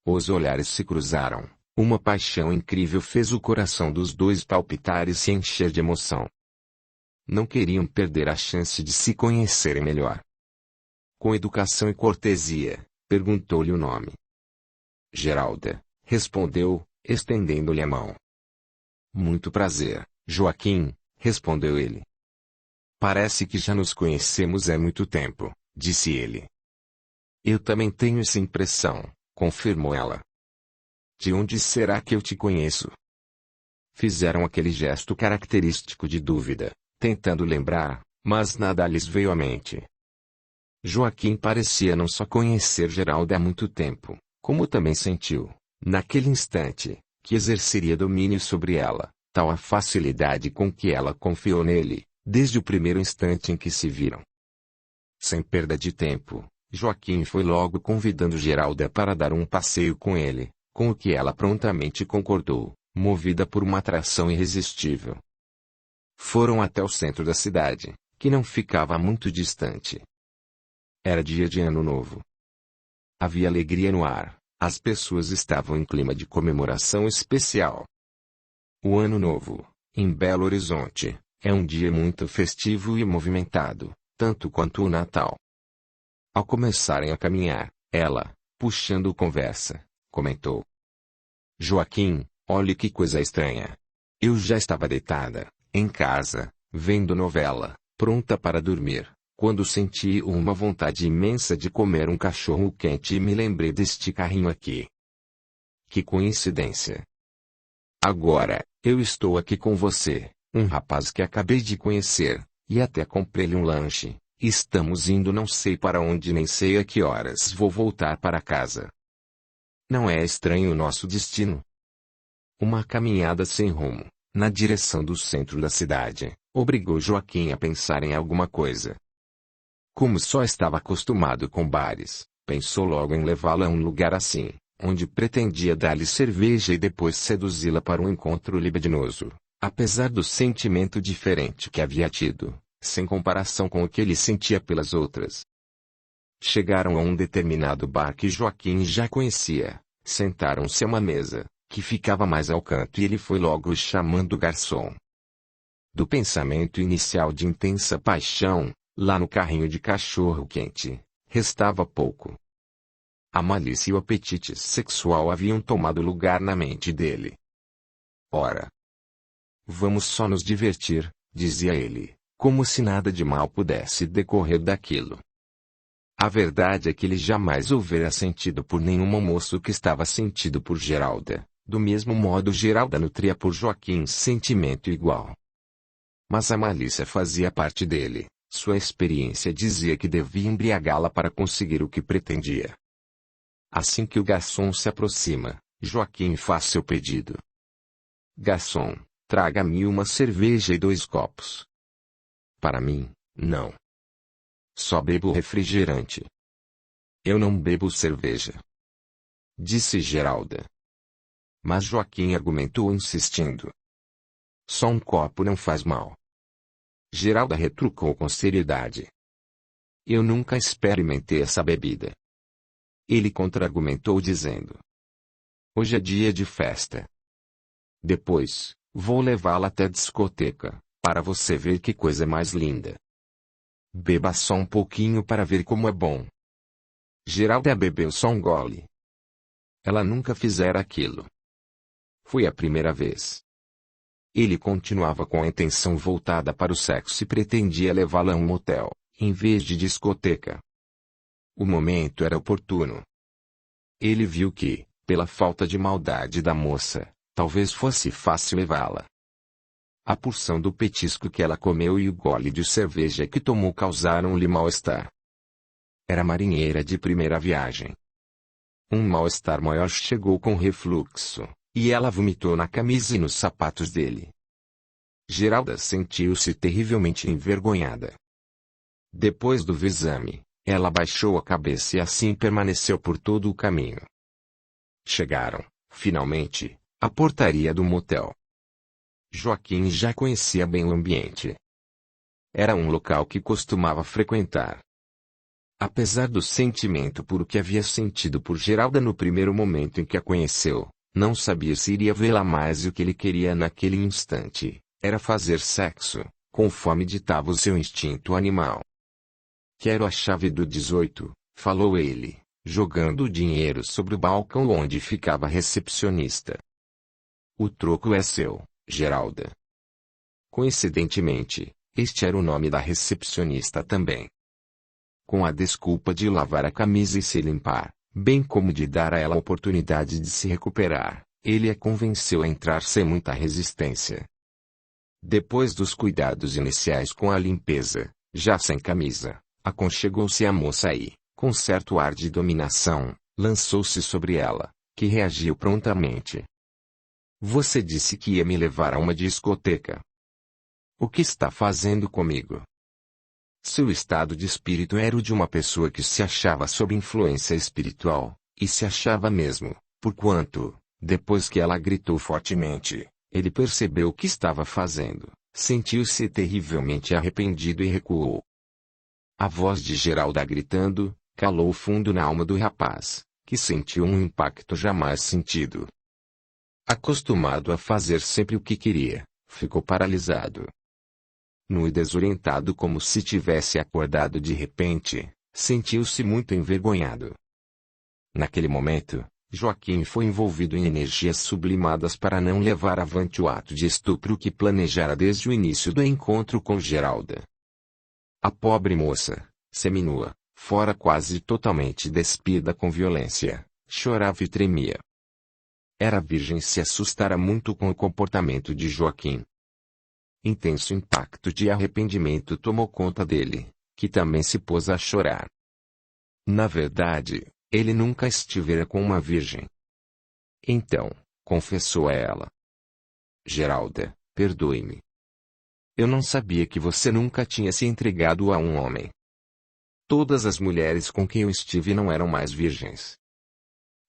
Os olhares se cruzaram, uma paixão incrível fez o coração dos dois palpitar e se encher de emoção. Não queriam perder a chance de se conhecerem melhor. Com educação e cortesia, perguntou-lhe o nome. Geralda, respondeu, estendendo-lhe a mão. Muito prazer, Joaquim, respondeu ele. Parece que já nos conhecemos há muito tempo, disse ele. Eu também tenho essa impressão, confirmou ela. De onde será que eu te conheço? Fizeram aquele gesto característico de dúvida, tentando lembrar, mas nada lhes veio à mente. Joaquim parecia não só conhecer Geralda há muito tempo, como também sentiu, naquele instante, que exerceria domínio sobre ela, tal a facilidade com que ela confiou nele, desde o primeiro instante em que se viram. Sem perda de tempo, Joaquim foi logo convidando Geralda para dar um passeio com ele, com o que ela prontamente concordou, movida por uma atração irresistível. Foram até o centro da cidade, que não ficava muito distante. Era dia de Ano Novo. Havia alegria no ar, as pessoas estavam em clima de comemoração especial. O Ano Novo, em Belo Horizonte, é um dia muito festivo e movimentado, tanto quanto o Natal. Ao começarem a caminhar, ela, puxando conversa, comentou: Joaquim, olhe que coisa estranha. Eu já estava deitada, em casa, vendo novela, pronta para dormir, quando senti uma vontade imensa de comer um cachorro quente e me lembrei deste carrinho aqui. Que coincidência! Agora, eu estou aqui com você, um rapaz que acabei de conhecer, e até comprei-lhe um lanche. Estamos indo não sei para onde nem sei a que horas vou voltar para casa. Não é estranho o nosso destino? Uma caminhada sem rumo, na direção do centro da cidade, obrigou Joaquim a pensar em alguma coisa. Como só estava acostumado com bares, pensou logo em levá-la a um lugar assim, onde pretendia dar-lhe cerveja e depois seduzi-la para um encontro libidinoso, apesar do sentimento diferente que havia tido, sem comparação com o que ele sentia pelas outras. Chegaram a um determinado bar que Joaquim já conhecia, sentaram-se a uma mesa, que ficava mais ao canto e ele foi logo chamando o garçom. Do pensamento inicial de intensa paixão, lá no carrinho de cachorro-quente, restava pouco. A malícia e o apetite sexual haviam tomado lugar na mente dele. Ora, vamos só nos divertir, dizia ele, como se nada de mal pudesse decorrer daquilo. A verdade é que ele jamais houvera sentido por nenhuma moça o que estava sentido por Geralda, do mesmo modo Geralda nutria por Joaquim sentimento igual. Mas a malícia fazia parte dele, sua experiência dizia que devia embriagá-la para conseguir o que pretendia. Assim que o garçom se aproxima, Joaquim faz seu pedido. Garçom, traga-me uma cerveja e 2 copos. Para mim, não. Só bebo refrigerante. Eu não bebo cerveja, disse Geralda. Mas Joaquim argumentou insistindo. Só um copo não faz mal. Geralda retrucou com seriedade. Eu nunca experimentei essa bebida. Ele contra-argumentou dizendo. Hoje é dia de festa. Depois, vou levá-la até a discoteca, para você ver que coisa mais linda. Beba só um pouquinho para ver como é bom. Geralda bebeu só um gole. Ela nunca fizera aquilo, Foi a primeira vez. Ele continuava com a intenção voltada para o sexo e pretendia levá-la a um motel, em vez de discoteca. O momento era oportuno. Ele viu que, pela falta de maldade da moça, talvez fosse fácil levá-la. A porção do petisco que ela comeu e o gole de cerveja que tomou causaram-lhe mal-estar. Era marinheira de primeira viagem. Um mal-estar maior chegou com refluxo, e ela vomitou na camisa e nos sapatos dele. Geralda sentiu-se terrivelmente envergonhada. Depois do exame, ela baixou a cabeça e assim permaneceu por todo o caminho. Chegaram, finalmente, à portaria do motel. Joaquim já conhecia bem o ambiente. Era um local que costumava frequentar. Apesar do sentimento puro que havia sentido por Geralda no primeiro momento em que a conheceu, não sabia se iria vê-la mais e o que ele queria naquele instante era fazer sexo, conforme ditava o seu instinto animal. Quero a chave do 18, falou ele, jogando o dinheiro sobre o balcão onde ficava a recepcionista. O troco é seu, Geralda. Coincidentemente, este era o nome da recepcionista também. Com a desculpa de lavar a camisa e se limpar, bem como de dar a ela a oportunidade de se recuperar, ele a convenceu a entrar sem muita resistência. Depois dos cuidados iniciais com a limpeza, já sem camisa, aconchegou-se a moça e, com certo ar de dominação, lançou-se sobre ela, que reagiu prontamente. Você disse que ia me levar a uma discoteca. O que está fazendo comigo? Seu estado de espírito era o de uma pessoa que se achava sob influência espiritual, e se achava mesmo, porquanto, depois que ela gritou fortemente, ele percebeu o que estava fazendo, sentiu-se terrivelmente arrependido e recuou. A voz de Geralda gritando, calou fundo na alma do rapaz, que sentiu um impacto jamais sentido. Acostumado a fazer sempre o que queria, ficou paralisado. Nu e desorientado como se tivesse acordado de repente, sentiu-se muito envergonhado. Naquele momento, Joaquim foi envolvido em energias sublimadas para não levar avante o ato de estupro que planejara desde o início do encontro com Geralda. A pobre moça, seminua, fora quase totalmente despida com violência, chorava e tremia. Era virgem e se assustara muito com o comportamento de Joaquim. Intenso impacto de arrependimento tomou conta dele, que também se pôs a chorar. Na verdade, ele nunca estivera com uma virgem. Então, confessou a ela: Geralda, perdoe-me. Eu não sabia que você nunca tinha se entregado a um homem. Todas as mulheres com quem eu estive não eram mais virgens.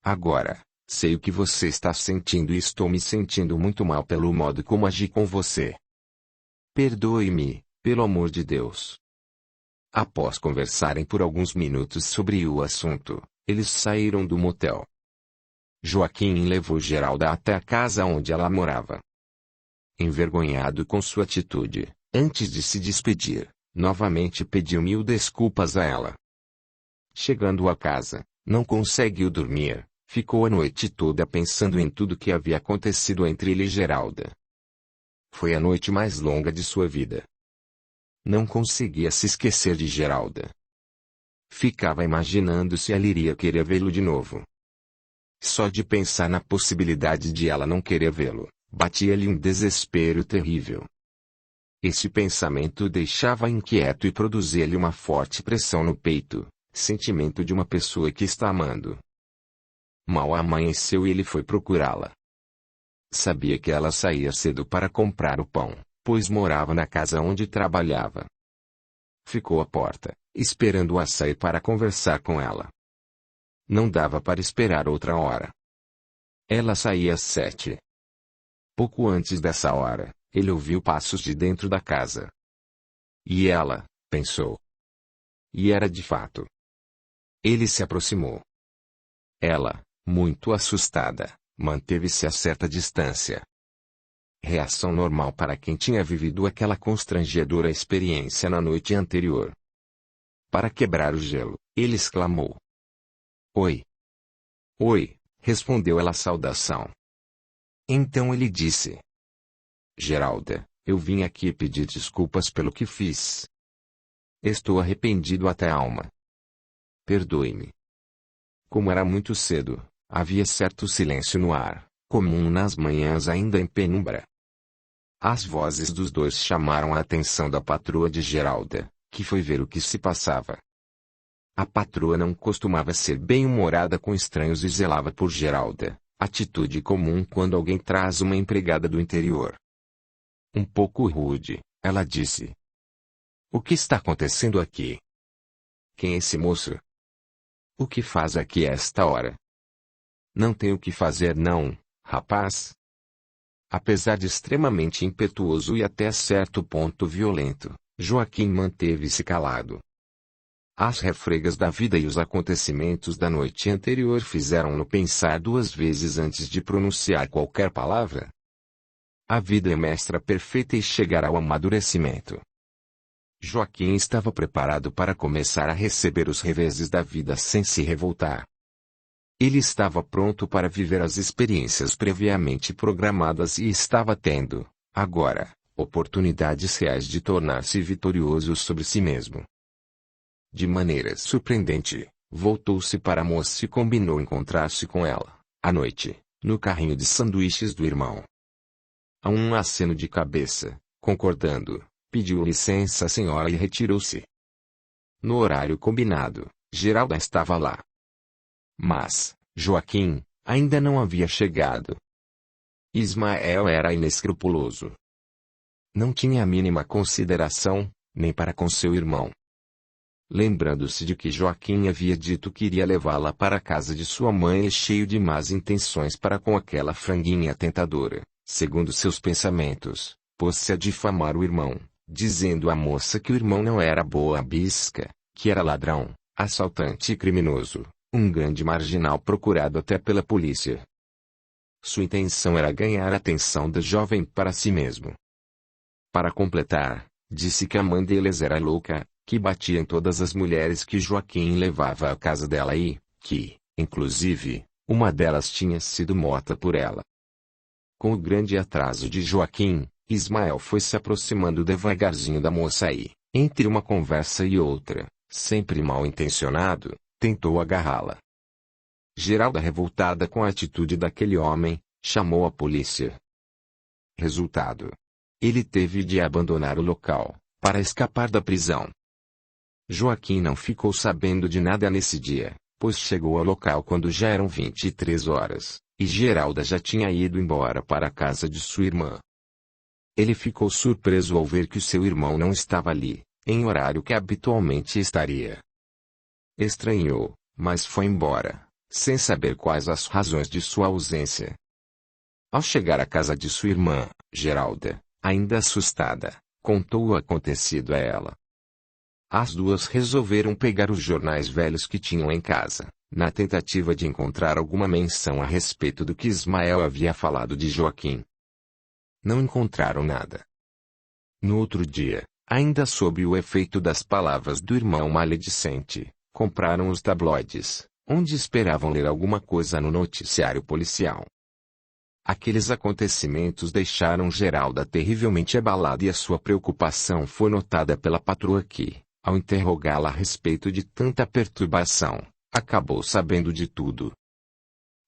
Agora, sei o que você está sentindo e estou me sentindo muito mal pelo modo como agi com você. Perdoe-me, pelo amor de Deus. Após conversarem por alguns minutos sobre o assunto, eles saíram do motel. Joaquim levou Geralda até a casa onde ela morava. Envergonhado com sua atitude, antes de se despedir, novamente pediu mil desculpas a ela. Chegando a casa, não conseguiu dormir, ficou a noite toda pensando em tudo que havia acontecido entre ele e Geralda. Foi a noite mais longa de sua vida. Não conseguia se esquecer de Geralda. Ficava imaginando se ela iria querer vê-lo de novo. Só de pensar na possibilidade de ela não querer vê-lo, batia-lhe um desespero terrível. Esse pensamento o deixava inquieto e produzia-lhe uma forte pressão no peito, sentimento de uma pessoa que está amando. Mal amanheceu e ele foi procurá-la. Sabia que ela saía cedo para comprar o pão, pois morava na casa onde trabalhava. Ficou à porta, esperando-a sair para conversar com ela. Não dava para esperar outra hora. Ela saía às 7. Pouco antes dessa hora, ele ouviu passos de dentro da casa. E ela, pensou. E era de fato. Ele se aproximou. Ela, muito assustada, manteve-se a certa distância. Reação normal para quem tinha vivido aquela constrangedora experiência na noite anterior. Para quebrar o gelo, ele exclamou: Oi. Oi, respondeu ela a saudação. Então ele disse: Geralda, eu vim aqui pedir desculpas pelo que fiz. Estou arrependido até a alma. Perdoe-me. Como era muito cedo, havia certo silêncio no ar, comum nas manhãs ainda em penumbra. As vozes dos dois chamaram a atenção da patroa de Geralda, que foi ver o que se passava. A patroa não costumava ser bem-humorada com estranhos e zelava por Geralda, atitude comum quando alguém traz uma empregada do interior. Um pouco rude, ela disse: O que está acontecendo aqui? Quem é esse moço? O que faz aqui a esta hora? Não tem o que fazer não, rapaz. Apesar de extremamente impetuoso e até certo ponto violento, Joaquim manteve-se calado. As refregas da vida e os acontecimentos da noite anterior fizeram-no pensar duas vezes antes de pronunciar qualquer palavra. A vida é mestra perfeita e chegará ao amadurecimento. Joaquim estava preparado para começar a receber os reveses da vida sem se revoltar. Ele estava pronto para viver as experiências previamente programadas e estava tendo, agora, oportunidades reais de tornar-se vitorioso sobre si mesmo. De maneira surpreendente, voltou-se para a moça e combinou encontrar-se com ela, à noite, no carrinho de sanduíches do irmão. A um aceno de cabeça, concordando, pediu licença à senhora e retirou-se. No horário combinado, Geralda estava lá. Mas, Joaquim, ainda não havia chegado. Ismael era inescrupuloso. Não tinha a mínima consideração, nem para com seu irmão. Lembrando-se de que Joaquim havia dito que iria levá-la para a casa de sua mãe e cheio de más intenções para com aquela franguinha tentadora, segundo seus pensamentos, pôs-se a difamar o irmão, dizendo à moça que o irmão não era boa bisca, que era ladrão, assaltante e criminoso, um grande marginal procurado até pela polícia. Sua intenção era ganhar a atenção da jovem para si mesmo. Para completar, disse que a mãe deles era louca, que batia em todas as mulheres que Joaquim levava à casa dela e, que, inclusive, uma delas tinha sido morta por ela. Com o grande atraso de Joaquim, Ismael foi se aproximando devagarzinho da moça e, entre uma conversa e outra, sempre mal intencionado, tentou agarrá-la. Geralda, revoltada com a atitude daquele homem, chamou a polícia. Resultado: ele teve de abandonar o local, para escapar da prisão. Joaquim não ficou sabendo de nada nesse dia, pois chegou ao local quando já eram 23 horas, e Geralda já tinha ido embora para a casa de sua irmã. Ele ficou surpreso ao ver que o seu irmão não estava ali, em horário que habitualmente estaria. Estranhou, mas foi embora, sem saber quais as razões de sua ausência. Ao chegar à casa de sua irmã, Geralda, ainda assustada, contou o acontecido a ela. As duas resolveram pegar os jornais velhos que tinham em casa, na tentativa de encontrar alguma menção a respeito do que Ismael havia falado de Joaquim. Não encontraram nada. No outro dia, ainda sob o efeito das palavras do irmão maledicente, compraram os tabloides, onde esperavam ler alguma coisa no noticiário policial. Aqueles acontecimentos deixaram Geralda terrivelmente abalada e a sua preocupação foi notada pela patroa que, ao interrogá-la a respeito de tanta perturbação, acabou sabendo de tudo.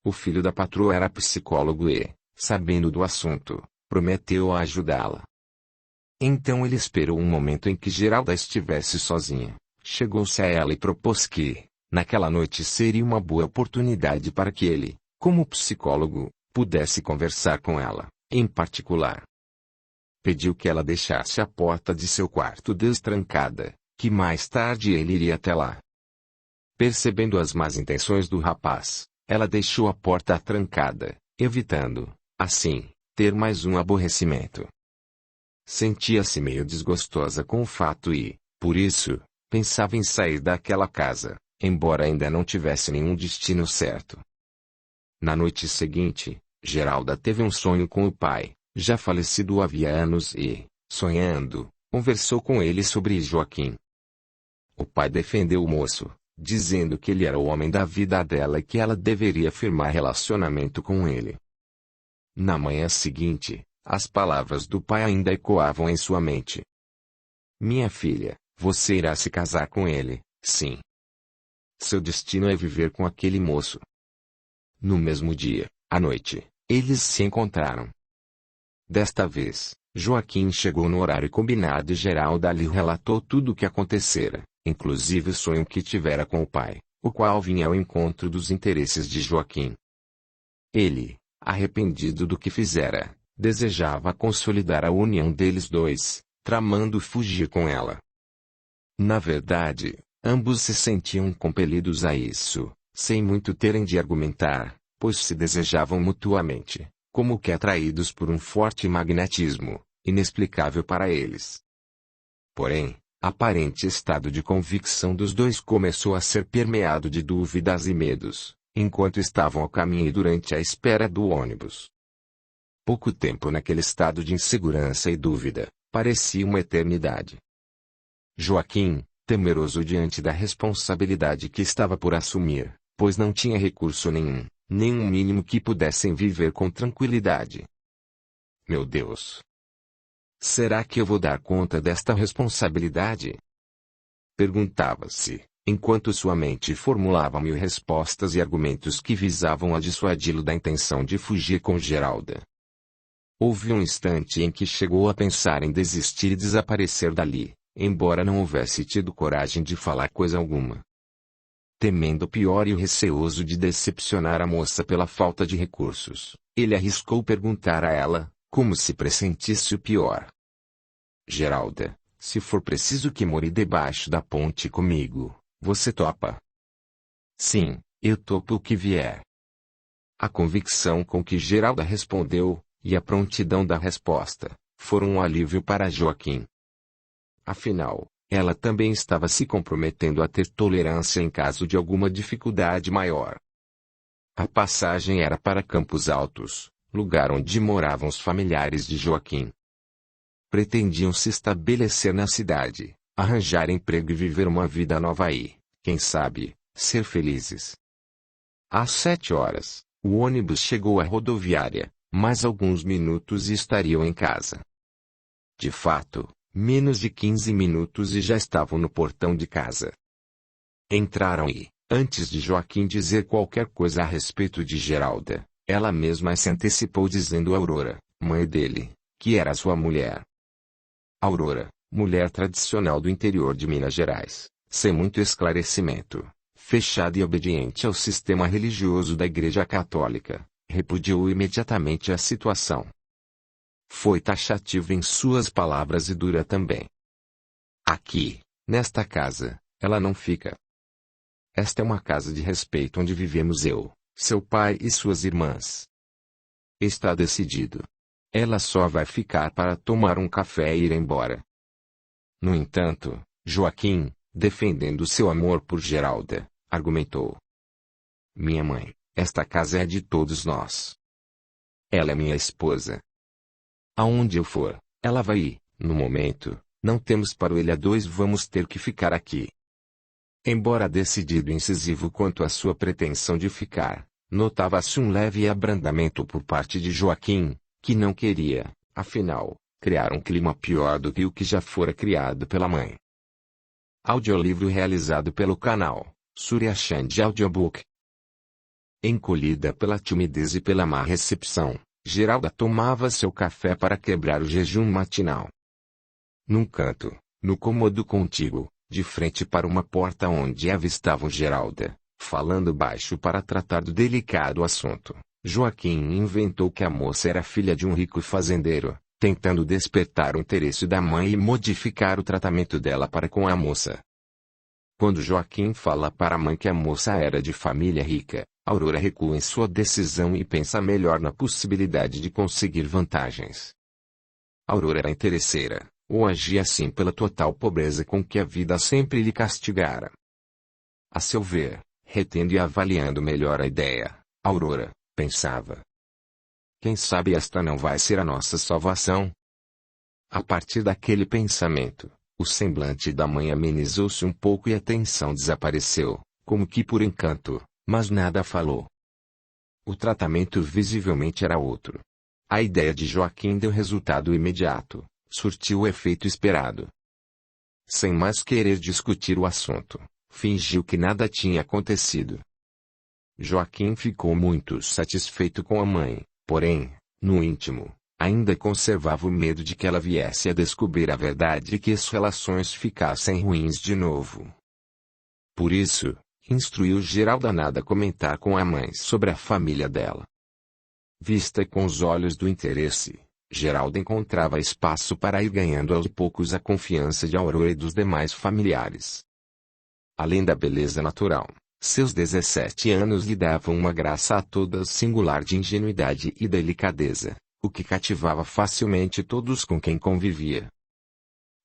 O filho da patroa era psicólogo e, sabendo do assunto, prometeu ajudá-la. Então ele esperou um momento em que Geralda estivesse sozinha, chegou-se a ela e propôs que, naquela noite seria uma boa oportunidade para que ele, como psicólogo, pudesse conversar com ela, em particular. Pediu que ela deixasse a porta de seu quarto destrancada, que mais tarde ele iria até lá. Percebendo as más intenções do rapaz, ela deixou a porta trancada, evitando, assim, ter mais um aborrecimento. Sentia-se meio desgostosa com o fato e, por isso, pensava em sair daquela casa, embora ainda não tivesse nenhum destino certo. Na noite seguinte, Geralda teve um sonho com o pai, já falecido havia anos e, sonhando, conversou com ele sobre Joaquim. O pai defendeu o moço, dizendo que ele era o homem da vida dela e que ela deveria firmar relacionamento com ele. Na manhã seguinte, as palavras do pai ainda ecoavam em sua mente. Minha filha, você irá se casar com ele, sim. Seu destino é viver com aquele moço. No mesmo dia, à noite, eles se encontraram. Desta vez, Joaquim chegou no horário combinado e Geralda lhe relatou tudo o que acontecera, inclusive o sonho que tivera com o pai, o qual vinha ao encontro dos interesses de Joaquim. Ele, arrependido do que fizera, desejava consolidar a união deles dois, tramando fugir com ela. Na verdade, ambos se sentiam compelidos a isso, sem muito terem de argumentar, pois se desejavam mutuamente, como que atraídos por um forte magnetismo, inexplicável para eles. Porém, aparente estado de convicção dos dois começou a ser permeado de dúvidas e medos, enquanto estavam ao caminho e durante a espera do ônibus. Pouco tempo naquele estado de insegurança e dúvida, parecia uma eternidade. Joaquim, temeroso diante da responsabilidade que estava por assumir, pois não tinha recurso nenhum, nem um mínimo que pudessem viver com tranquilidade. Meu Deus! Será que eu vou dar conta desta responsabilidade? Perguntava-se, enquanto sua mente formulava mil respostas e argumentos que visavam a dissuadi-lo da intenção de fugir com Geralda. Houve um instante em que chegou a pensar em desistir e desaparecer dali, embora não houvesse tido coragem de falar coisa alguma. Temendo o pior e receoso de decepcionar a moça pela falta de recursos, ele arriscou perguntar a ela, como se pressentisse o pior. Geralda, se for preciso que more debaixo da ponte comigo, você topa? Sim, eu topo o que vier. A convicção com que Geralda respondeu, e a prontidão da resposta, foram um alívio para Joaquim. Afinal, ela também estava se comprometendo a ter tolerância em caso de alguma dificuldade maior. A passagem era para Campos Altos, lugar onde moravam os familiares de Joaquim. Pretendiam se estabelecer na cidade, arranjar emprego e viver uma vida nova aí, quem sabe, ser felizes. Às 7 horas, o ônibus chegou à rodoviária, mais alguns minutos e estariam em casa. De fato, menos de 15 minutos e já estavam no portão de casa. Entraram e, antes de Joaquim dizer qualquer coisa a respeito de Geralda, ela mesma se antecipou dizendo a Aurora, mãe dele, que era sua mulher. Aurora, mulher tradicional do interior de Minas Gerais, sem muito esclarecimento, fechada e obediente ao sistema religioso da Igreja Católica, repudiou imediatamente a situação. Foi taxativa em suas palavras e dura também. Aqui, nesta casa, ela não fica. Esta é uma casa de respeito onde vivemos eu, seu pai e suas irmãs. Está decidido. Ela só vai ficar para tomar um café e ir embora. No entanto, Joaquim, defendendo seu amor por Geralda, argumentou. Minha mãe, esta casa é de todos nós. Ela é minha esposa. Aonde eu for, ela vai ir. No momento, não temos parelha dois, vamos ter que ficar aqui. Embora decidido e incisivo quanto à sua pretensão de ficar, notava-se um leve abrandamento por parte de Joaquim, que não queria, afinal, criar um clima pior do que o que já fora criado pela mãe. Audiolivro realizado pelo canal Surya Chand Audiobook. Encolhida pela timidez e pela má recepção, Geralda tomava seu café para quebrar o jejum matinal. Num canto, no cômodo contíguo, de frente para uma porta onde avistavam Geralda, falando baixo para tratar do delicado assunto, Joaquim inventou que a moça era filha de um rico fazendeiro, tentando despertar o interesse da mãe e modificar o tratamento dela para com a moça. Quando Joaquim fala para a mãe que a moça era de família rica, Aurora recua em sua decisão e pensa melhor na possibilidade de conseguir vantagens. Aurora era interesseira, ou agia assim pela total pobreza com que a vida sempre lhe castigara. A seu ver, retendo e avaliando melhor a ideia, Aurora pensava. Quem sabe esta não vai ser a nossa salvação? A partir daquele pensamento, o semblante da mãe amenizou-se um pouco e a tensão desapareceu, como que por encanto, mas nada falou. O tratamento visivelmente era outro. A ideia de Joaquim deu resultado imediato, surtiu o efeito esperado. Sem mais querer discutir o assunto, fingiu que nada tinha acontecido. Joaquim ficou muito satisfeito com a mãe, porém, no íntimo, ainda conservava o medo de que ela viesse a descobrir a verdade e que as relações ficassem ruins de novo. Por isso, instruiu Geralda a nada comentar com a mãe sobre a família dela. Vista com os olhos do interesse, Geralda encontrava espaço para ir ganhando aos poucos a confiança de Aurora e dos demais familiares. Além da beleza natural, seus 17 anos lhe davam uma graça a todas singular de ingenuidade e delicadeza, o que cativava facilmente todos com quem convivia.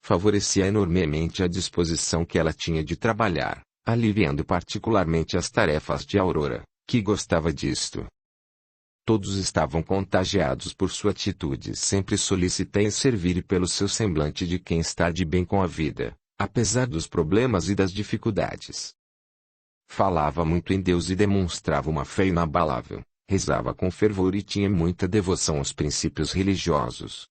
Favorecia enormemente a disposição que ela tinha de trabalhar, aliviando particularmente as tarefas de Aurora, que gostava disto. Todos estavam contagiados por sua atitude sempre solicita em servir e pelo seu semblante de quem está de bem com a vida, apesar dos problemas e das dificuldades. Falava muito em Deus e demonstrava uma fé inabalável, rezava com fervor e tinha muita devoção aos princípios religiosos.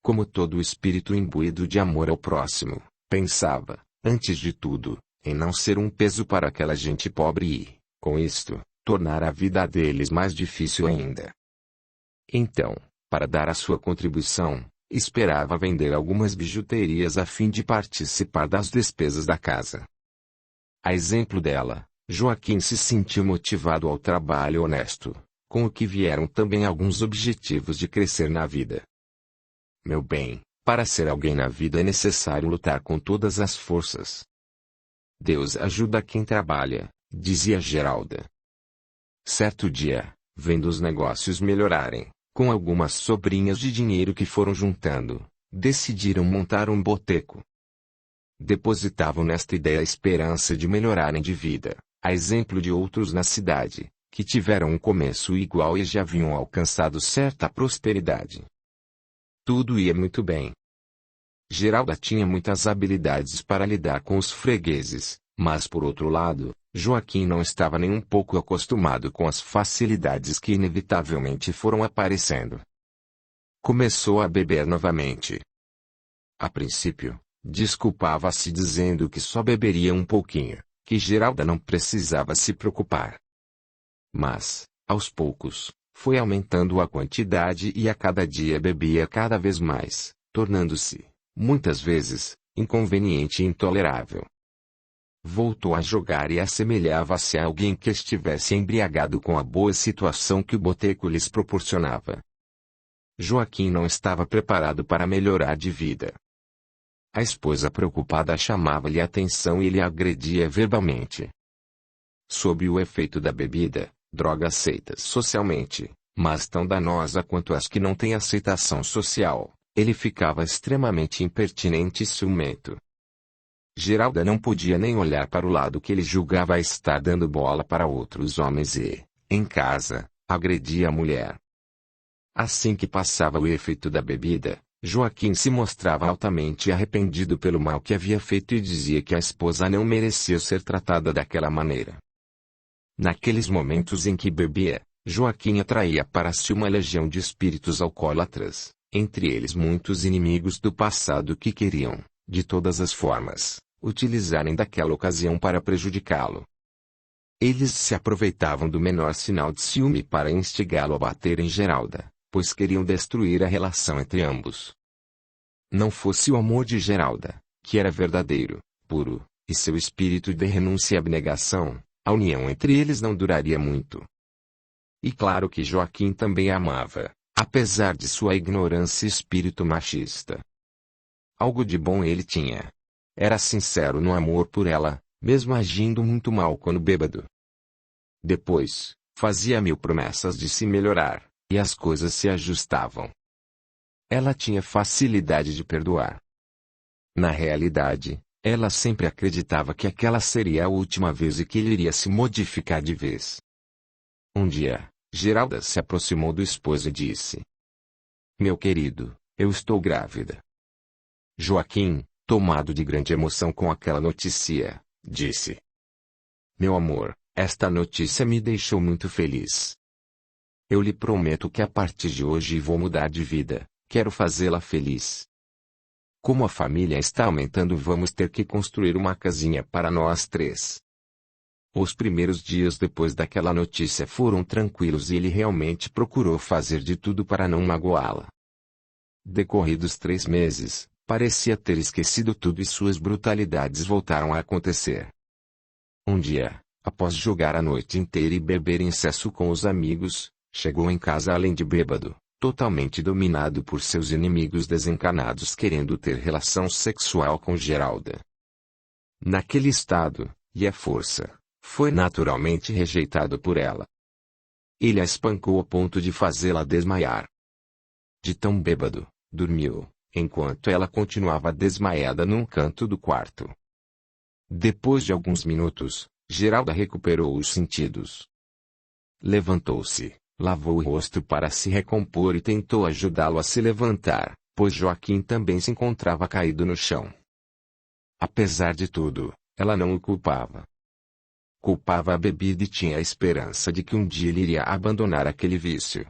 Como todo espírito imbuído de amor ao próximo, pensava, antes de tudo, em não ser um peso para aquela gente pobre e, com isto, tornar a vida deles mais difícil ainda. Então, para dar a sua contribuição, esperava vender algumas bijuterias a fim de participar das despesas da casa. A exemplo dela, Joaquim se sentiu motivado ao trabalho honesto, com o que vieram também alguns objetivos de crescer na vida. Meu bem, para ser alguém na vida é necessário lutar com todas as forças. Deus ajuda quem trabalha, dizia Geralda. Certo dia, vendo os negócios melhorarem, com algumas sobrinhas de dinheiro que foram juntando, decidiram montar um boteco. Depositavam nesta ideia a esperança de melhorarem de vida, a exemplo de outros na cidade, que tiveram um começo igual e já haviam alcançado certa prosperidade. Tudo ia muito bem. Geralda tinha muitas habilidades para lidar com os fregueses, mas por outro lado, Joaquim não estava nem um pouco acostumado com as facilidades que inevitavelmente foram aparecendo. Começou a beber novamente. A princípio, desculpava-se dizendo que só beberia um pouquinho, que Geralda não precisava se preocupar. Mas, aos poucos, foi aumentando a quantidade e a cada dia bebia cada vez mais, tornando-se, muitas vezes, inconveniente e intolerável. Voltou a jogar e assemelhava-se a alguém que estivesse embriagado com a boa situação que o boteco lhes proporcionava. Joaquim não estava preparado para melhorar de vida. A esposa preocupada chamava-lhe a atenção e lhe agredia verbalmente. Sob o efeito da bebida, droga aceita socialmente, mas tão danosa quanto as que não têm aceitação social, ele ficava extremamente impertinente e ciumento. Geralda não podia nem olhar para o lado que ele julgava estar dando bola para outros homens e, em casa, agredia a mulher. Assim que passava o efeito da bebida, Joaquim se mostrava altamente arrependido pelo mal que havia feito e dizia que a esposa não merecia ser tratada daquela maneira. Naqueles momentos em que bebia, Joaquim atraía para si uma legião de espíritos alcoólatras, entre eles muitos inimigos do passado que queriam, de todas as formas, utilizarem daquela ocasião para prejudicá-lo. Eles se aproveitavam do menor sinal de ciúme para instigá-lo a bater em Geralda, pois queriam destruir a relação entre ambos. Não fosse o amor de Geralda, que era verdadeiro, puro, e seu espírito de renúncia e abnegação, a união entre eles não duraria muito. E claro que Joaquim também a amava, apesar de sua ignorância e espírito machista. Algo de bom ele tinha. Era sincero no amor por ela, mesmo agindo muito mal quando bêbado. Depois, fazia 1000 promessas de se melhorar, e as coisas se ajustavam. Ela tinha facilidade de perdoar. Na realidade, ela sempre acreditava que aquela seria a última vez e que ele iria se modificar de vez. Um dia, Geralda se aproximou do esposo e disse: "Meu querido, eu estou grávida." Joaquim, tomado de grande emoção com aquela notícia, disse: "Meu amor, esta notícia me deixou muito feliz." Eu lhe prometo que a partir de hoje vou mudar de vida, quero fazê-la feliz. Como a família está aumentando, vamos ter que construir uma casinha para nós três. Os primeiros dias depois daquela notícia foram tranquilos e ele realmente procurou fazer de tudo para não magoá-la. Decorridos 3 meses, parecia ter esquecido tudo e suas brutalidades voltaram a acontecer. Um dia, após jogar a noite inteira e beber em excesso com os amigos, chegou em casa além de bêbado, totalmente dominado por seus inimigos desencanados querendo ter relação sexual com Geralda. Naquele estado, e à força, foi naturalmente rejeitado por ela. Ele a espancou a ponto de fazê-la desmaiar. De tão bêbado, dormiu, enquanto ela continuava desmaiada num canto do quarto. Depois de alguns minutos, Geralda recuperou os sentidos. Levantou-se, lavou o rosto para se recompor e tentou ajudá-lo a se levantar, pois Joaquim também se encontrava caído no chão. Apesar de tudo, ela não o culpava. Culpava a bebida e tinha a esperança de que um dia ele iria abandonar aquele vício.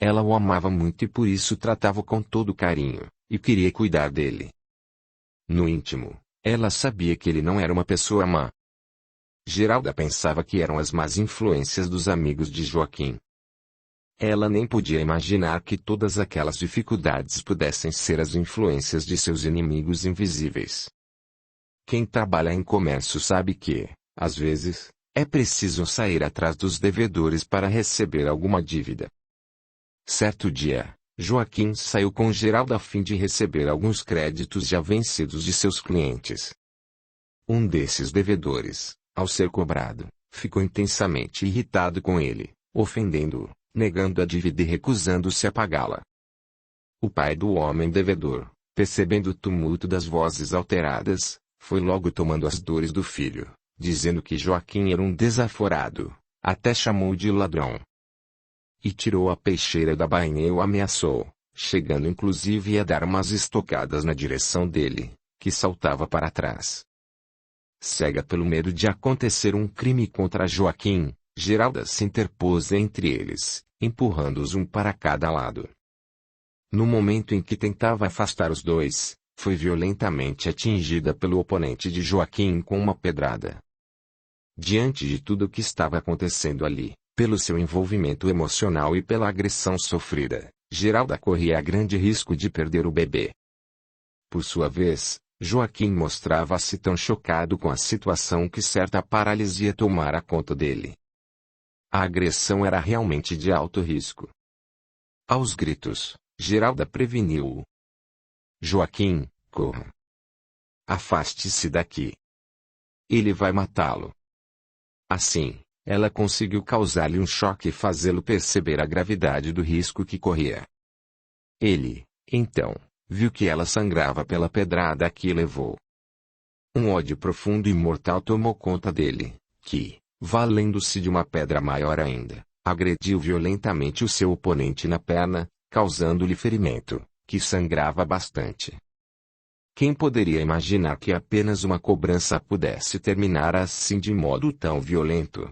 Ela o amava muito e por isso tratava-o com todo carinho, e queria cuidar dele. No íntimo, ela sabia que ele não era uma pessoa má. Geralda pensava que eram as más influências dos amigos de Joaquim. Ela nem podia imaginar que todas aquelas dificuldades pudessem ser as influências de seus inimigos invisíveis. Quem trabalha em comércio sabe que, às vezes, é preciso sair atrás dos devedores para receber alguma dívida. Certo dia, Joaquim saiu com Geralda a fim de receber alguns créditos já vencidos de seus clientes. Um desses devedores, ao ser cobrado, ficou intensamente irritado com ele, ofendendo-o, negando a dívida e recusando-se a pagá-la. O pai do homem devedor, percebendo o tumulto das vozes alteradas, foi logo tomando as dores do filho, dizendo que Joaquim era um desaforado, até chamou de ladrão. E tirou a peixeira da bainha e o ameaçou, chegando inclusive a dar umas estocadas na direção dele, que saltava para trás. Cega pelo medo de acontecer um crime contra Joaquim, Geralda se interpôs entre eles, empurrando-os um para cada lado. No momento em que tentava afastar os dois, foi violentamente atingida pelo oponente de Joaquim com uma pedrada. Diante de tudo o que estava acontecendo ali, pelo seu envolvimento emocional e pela agressão sofrida, Geralda corria grande risco de perder o bebê. Por sua vez, Joaquim mostrava-se tão chocado com a situação que certa paralisia tomara conta dele. A agressão era realmente de alto risco. Aos gritos, Geralda preveniu-o. Joaquim, corra. Afaste-se daqui. Ele vai matá-lo. Assim, ela conseguiu causar-lhe um choque e fazê-lo perceber a gravidade do risco que corria. Ele, então, viu que ela sangrava pela pedrada que levou. Um ódio profundo e mortal tomou conta dele, que, valendo-se de uma pedra maior ainda, agrediu violentamente o seu oponente na perna, causando-lhe ferimento, que sangrava bastante. Quem poderia imaginar que apenas uma cobrança pudesse terminar assim de modo tão violento?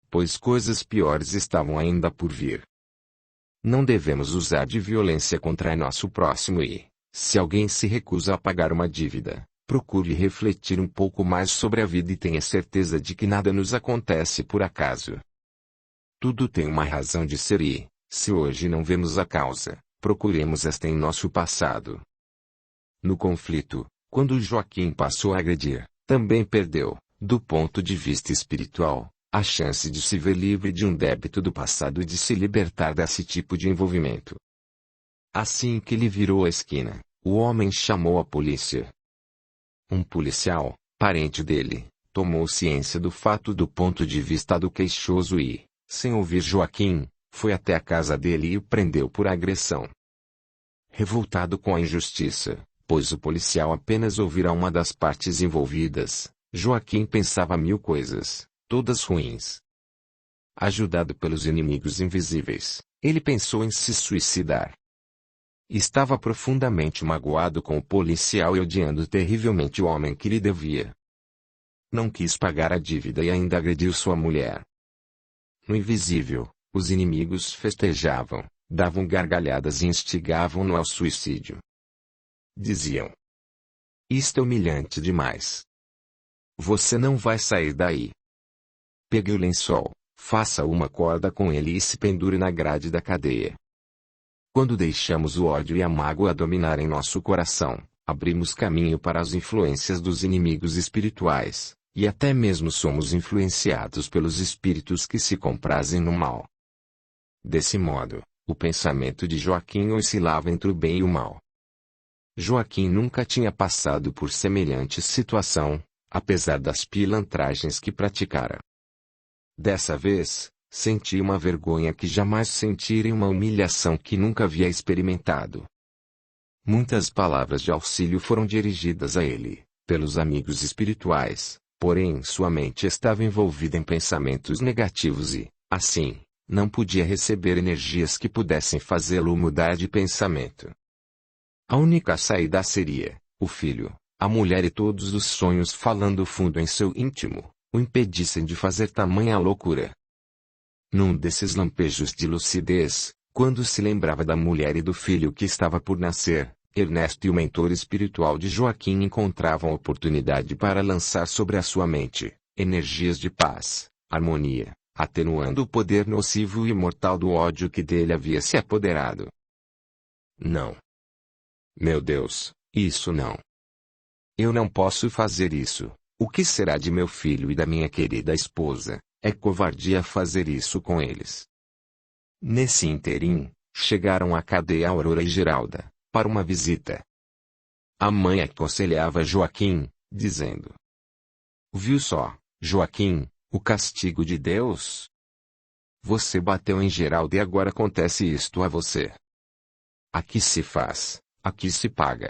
Pois coisas piores estavam ainda por vir. Não devemos usar de violência contra nosso próximo e, se alguém se recusa a pagar uma dívida, procure refletir um pouco mais sobre a vida e tenha certeza de que nada nos acontece por acaso. Tudo tem uma razão de ser e, se hoje não vemos a causa, procuremos esta em nosso passado. No conflito, quando Joaquim passou a agredir, também perdeu, do ponto de vista espiritual, a chance de se ver livre de um débito do passado e de se libertar desse tipo de envolvimento. Assim que ele virou a esquina, o homem chamou a polícia. Um policial, parente dele, tomou ciência do fato do ponto de vista do queixoso e, sem ouvir Joaquim, foi até a casa dele e o prendeu por agressão. Revoltado com a injustiça, pois o policial apenas ouvira uma das partes envolvidas, Joaquim pensava 1000 coisas, todas ruins. Ajudado pelos inimigos invisíveis, ele pensou em se suicidar. Estava profundamente magoado com o policial e odiando terrivelmente o homem que lhe devia. Não quis pagar a dívida e ainda agrediu sua mulher. No invisível, Os inimigos festejavam, davam gargalhadas e instigavam-no ao suicídio. Diziam: isto é humilhante demais. Você não vai sair daí. Pegue o lençol, faça uma corda com ele e se pendure na grade da cadeia. Quando deixamos o ódio e a mágoa dominarem nosso coração, abrimos caminho para as influências dos inimigos espirituais, e até mesmo somos influenciados pelos espíritos que se comprazem no mal. Desse modo, o pensamento de Joaquim oscilava entre o bem e o mal. Joaquim nunca tinha passado por semelhante situação, apesar das pilantragens que praticara. Dessa vez, sentia uma vergonha que jamais sentira e uma humilhação que nunca havia experimentado. Muitas palavras de auxílio foram dirigidas a ele, pelos amigos espirituais, porém sua mente estava envolvida em pensamentos negativos e, assim, não podia receber energias que pudessem fazê-lo mudar de pensamento. A única saída seria, o filho, a mulher e todos os sonhos falando fundo em seu íntimo, o impedissem de fazer tamanha loucura. Num desses lampejos de lucidez, quando se lembrava da mulher e do filho que estava por nascer, Ernesto e o mentor espiritual de Joaquim encontravam oportunidade para lançar sobre a sua mente energias de paz, harmonia, atenuando o poder nocivo e mortal do ódio que dele havia se apoderado. Não. Meu Deus, isso não. Eu não posso fazer isso. O que será de meu filho e da minha querida esposa? É covardia fazer isso com eles. Nesse ínterim, chegaram à cadeia Aurora e Geralda, para uma visita. A mãe aconselhava Joaquim, dizendo: viu só, Joaquim, o castigo de Deus? Você bateu em Geralda e agora acontece isto a você. Aqui se faz, aqui se paga.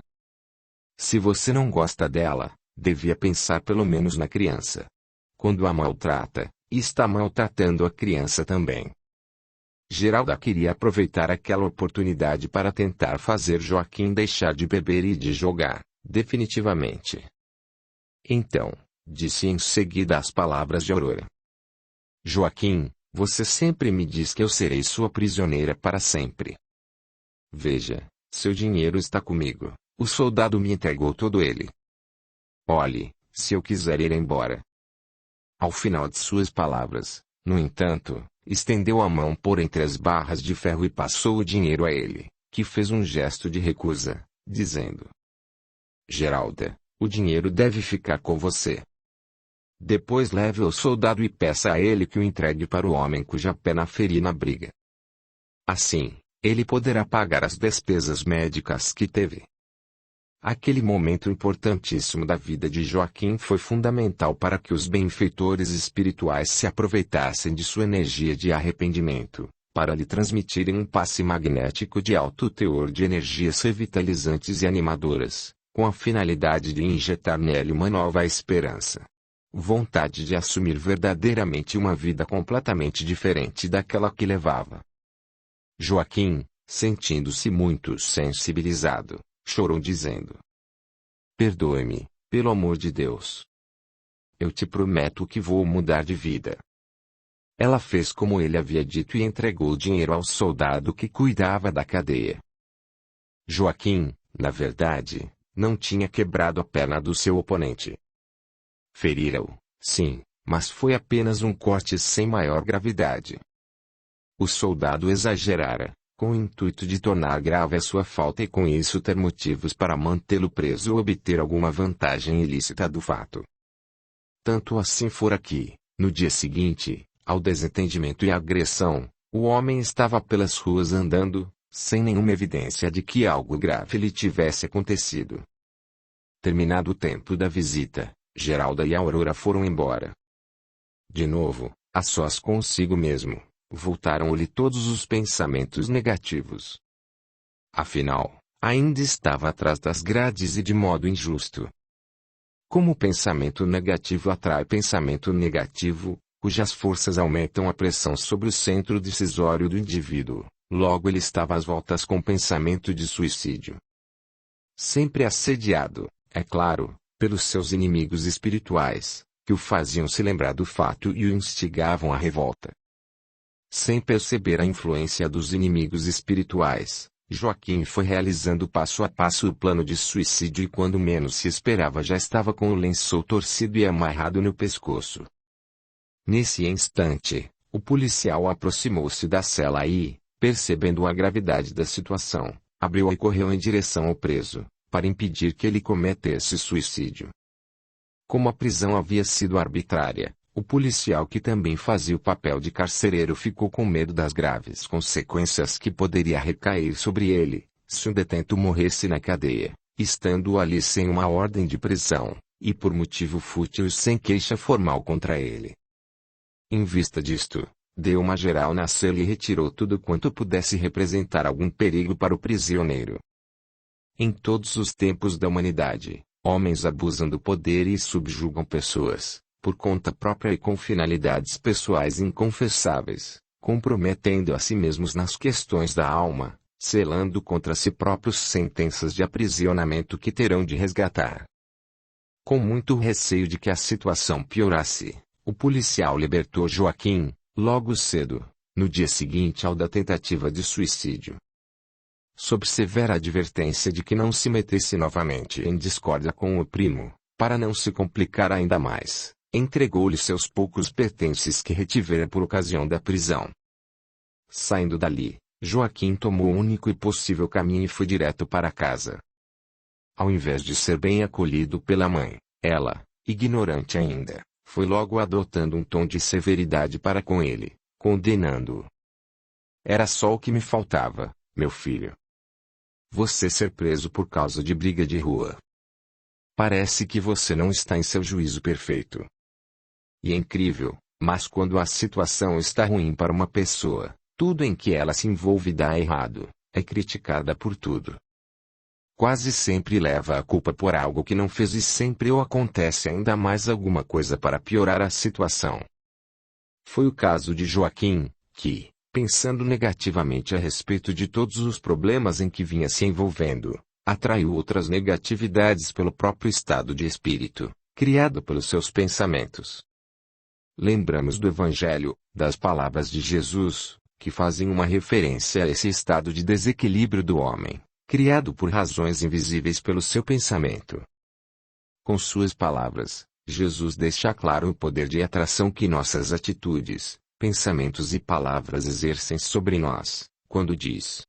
Se você não gosta dela, devia pensar pelo menos na criança. Quando a maltrata, está maltratando a criança também. Geralda queria aproveitar aquela oportunidade para tentar fazer Joaquim deixar de beber e de jogar, definitivamente. Então, disse em seguida as palavras de Aurora: Joaquim, você sempre me diz que eu serei sua prisioneira para sempre. Veja, seu dinheiro está comigo, o soldado me entregou todo ele. Olhe, se eu quiser ir embora. Ao final de suas palavras, no entanto, estendeu a mão por entre as barras de ferro e passou o dinheiro a ele, que fez um gesto de recusa, dizendo: Geralda, o dinheiro deve ficar com você. Depois leve o soldado e peça a ele que o entregue para o homem cuja perna feri na briga. Assim, ele poderá pagar as despesas médicas que teve. Aquele momento importantíssimo da vida de Joaquim foi fundamental para que os benfeitores espirituais se aproveitassem de sua energia de arrependimento, para lhe transmitirem um passe magnético de alto teor de energias revitalizantes e animadoras, com a finalidade de injetar nele uma nova esperança. Vontade de assumir verdadeiramente uma vida completamente diferente daquela que levava. Joaquim, sentindo-se muito sensibilizado, chorou dizendo: perdoe-me, pelo amor de Deus. Eu te prometo que vou mudar de vida. Ela fez como ele havia dito e entregou o dinheiro ao soldado que cuidava da cadeia. Joaquim, na verdade, não tinha quebrado a perna do seu oponente. Ferira-o, sim, mas foi apenas um corte sem maior gravidade. O soldado exagerara, com o intuito de tornar grave a sua falta e com isso ter motivos para mantê-lo preso ou obter alguma vantagem ilícita do fato. Tanto assim fora que, no dia seguinte, ao desentendimento e agressão, o homem estava pelas ruas andando, sem nenhuma evidência de que algo grave lhe tivesse acontecido. Terminado o tempo da visita, Geralda e Aurora foram embora. De novo, a sós consigo mesmo, voltaram-lhe todos os pensamentos negativos. Afinal, ainda estava atrás das grades e de modo injusto. Como o pensamento negativo atrai pensamento negativo, cujas forças aumentam a pressão sobre o centro decisório do indivíduo, logo ele estava às voltas com pensamento de suicídio. Sempre assediado, é claro, pelos seus inimigos espirituais, que o faziam se lembrar do fato e o instigavam à revolta. Sem perceber a influência dos inimigos espirituais, Joaquim foi realizando passo a passo o plano de suicídio e quando menos se esperava já estava com o lençol torcido e amarrado no pescoço. Nesse instante, o policial aproximou-se da cela e, percebendo a gravidade da situação, abriu e correu em direção ao preso, para impedir que ele cometesse suicídio. Como a prisão havia sido arbitrária, o policial que também fazia o papel de carcereiro ficou com medo das graves consequências que poderia recair sobre ele, se um detento morresse na cadeia, estando ali sem uma ordem de prisão, e por motivo fútil e sem queixa formal contra ele. Em vista disto, deu uma geral na cela e retirou tudo quanto pudesse representar algum perigo para o prisioneiro. Em todos os tempos da humanidade, homens abusam do poder e subjugam pessoas, por conta própria e com finalidades pessoais inconfessáveis, comprometendo a si mesmos nas questões da alma, selando contra si próprios sentenças de aprisionamento que terão de resgatar. Com muito receio de que a situação piorasse, o policial libertou Joaquim, logo cedo, no dia seguinte ao da tentativa de suicídio. Sob severa advertência de que não se metesse novamente em discórdia com o primo, para não se complicar ainda mais, entregou-lhe seus poucos pertences que retivera por ocasião da prisão. Saindo dali, Joaquim tomou o único e possível caminho e foi direto para casa. Ao invés de ser bem acolhido pela mãe, ela, ignorante ainda, foi logo adotando um tom de severidade para com ele, condenando-o. Era só o que me faltava, meu filho. Você ser preso por causa de briga de rua. Parece que você não está em seu juízo perfeito. E é incrível, mas quando a situação está ruim para uma pessoa, tudo em que ela se envolve dá errado, é criticada por tudo. Quase sempre leva a culpa por algo que não fez e sempre ou acontece ainda mais alguma coisa para piorar a situação. Foi o caso de Joaquim, que, pensando negativamente a respeito de todos os problemas em que vinha se envolvendo, atraiu outras negatividades pelo próprio estado de espírito, criado pelos seus pensamentos. Lembramos do Evangelho, das palavras de Jesus, que fazem uma referência a esse estado de desequilíbrio do homem, criado por razões invisíveis pelo seu pensamento. Com suas palavras, Jesus deixa claro o poder de atração que nossas atitudes, pensamentos e palavras exercem sobre nós, quando diz: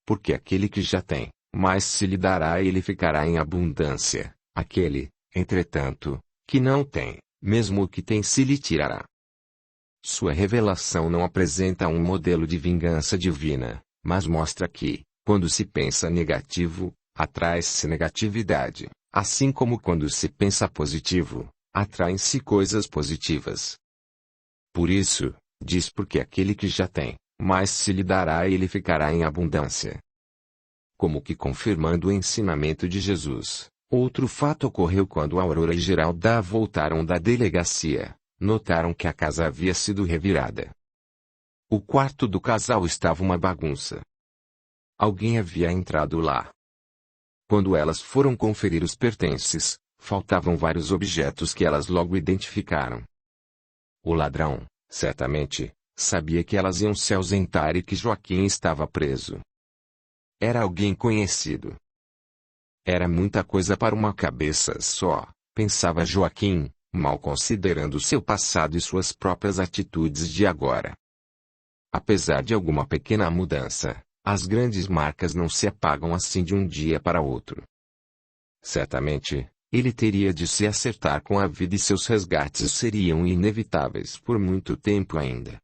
porque aquele que já tem, mais se lhe dará e ele ficará em abundância, aquele, entretanto, que não tem, mesmo o que tem se lhe tirará. Sua revelação não apresenta um modelo de vingança divina, mas mostra que, quando se pensa negativo, atrai-se negatividade, assim como quando se pensa positivo, atraem-se coisas positivas. Por isso, diz porque aquele que já tem, mais se lhe dará e ele ficará em abundância. Como que confirmando o ensinamento de Jesus, outro fato ocorreu quando Aurora e Geralda voltaram da delegacia, notaram que a casa havia sido revirada. O quarto do casal estava uma bagunça. Alguém havia entrado lá. Quando elas foram conferir os pertences, faltavam vários objetos que elas logo identificaram. O ladrão, certamente, sabia que elas iam se ausentar e que Joaquim estava preso. Era alguém conhecido. Era muita coisa para uma cabeça só, pensava Joaquim, mal considerando seu passado e suas próprias atitudes de agora. Apesar de alguma pequena mudança, as grandes marcas não se apagam assim de um dia para outro. Certamente, ele teria de se acertar com a vida e seus resgates seriam inevitáveis por muito tempo ainda.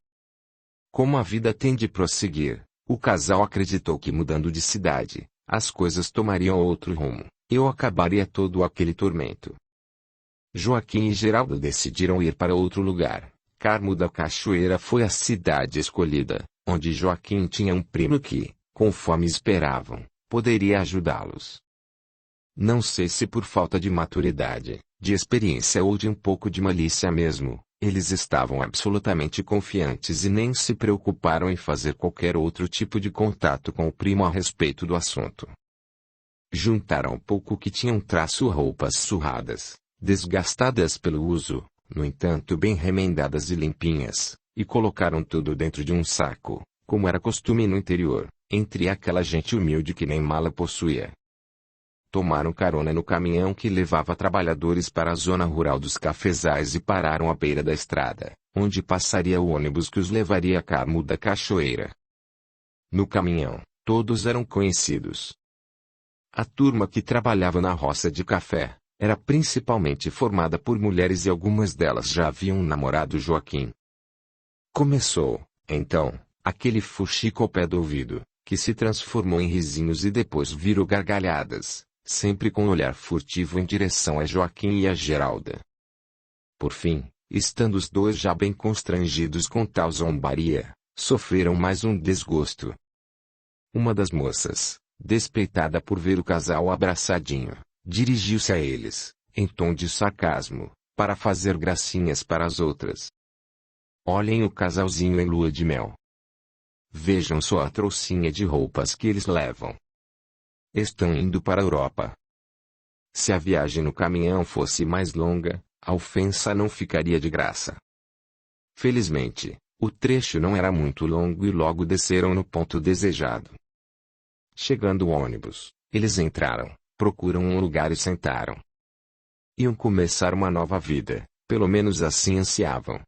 Como a vida tem de prosseguir, o casal acreditou que mudando de cidade, as coisas tomariam outro rumo, e acabaria todo aquele tormento. Joaquim e Geralda decidiram ir para outro lugar. Carmo da Cachoeira foi a cidade escolhida, onde Joaquim tinha um primo que, conforme esperavam, poderia ajudá-los. Não sei se por falta de maturidade, de experiência ou de um pouco de malícia mesmo, eles estavam absolutamente confiantes e nem se preocuparam em fazer qualquer outro tipo de contato com o primo a respeito do assunto. Juntaram o pouco que tinham traço roupas surradas, desgastadas pelo uso, no entanto bem remendadas e limpinhas, e colocaram tudo dentro de um saco, como era costume no interior, entre aquela gente humilde que nem mala possuía. Tomaram carona no caminhão que levava trabalhadores para a zona rural dos cafezais e pararam à beira da estrada, onde passaria o ônibus que os levaria a Carmo da Cachoeira. No caminhão, todos eram conhecidos. A turma que trabalhava na roça de café era principalmente formada por mulheres e algumas delas já haviam namorado Joaquim. Começou, então, aquele fuxico ao pé do ouvido, que se transformou em risinhos e depois virou gargalhadas, sempre com um olhar furtivo em direção a Joaquim e a Geralda. Por fim, estando os dois já bem constrangidos com tal zombaria, sofreram mais um desgosto. Uma das moças, despeitada por ver o casal abraçadinho, dirigiu-se a eles, em tom de sarcasmo, para fazer gracinhas para as outras. Olhem o casalzinho em lua de mel. Vejam só a trouxinha de roupas que eles levam. Estão indo para a Europa. Se a viagem no caminhão fosse mais longa, a ofensa não ficaria de graça. Felizmente, o trecho não era muito longo e logo desceram no ponto desejado. Chegando o ônibus, eles entraram, procuram um lugar e sentaram. Iam começar uma nova vida, pelo menos assim ansiavam.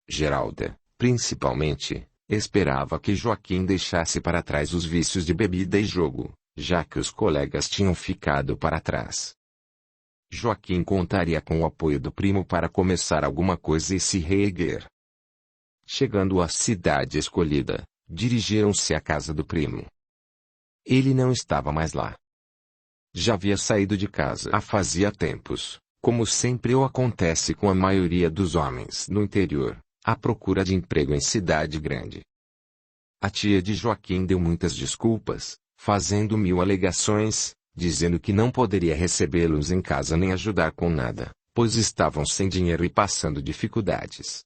Geralda, principalmente, esperava que Joaquim deixasse para trás os vícios de bebida e jogo, já que os colegas tinham ficado para trás. Joaquim contaria com o apoio do primo para começar alguma coisa e se reerguer. Chegando à cidade escolhida, dirigiram-se à casa do primo. Ele não estava mais lá. Já havia saído de casa há fazia tempos, como sempre o acontece com a maioria dos homens no interior, à procura de emprego em cidade grande. A tia de Joaquim deu muitas desculpas, fazendo 1000 alegações, dizendo que não poderia recebê-los em casa nem ajudar com nada, pois estavam sem dinheiro e passando dificuldades.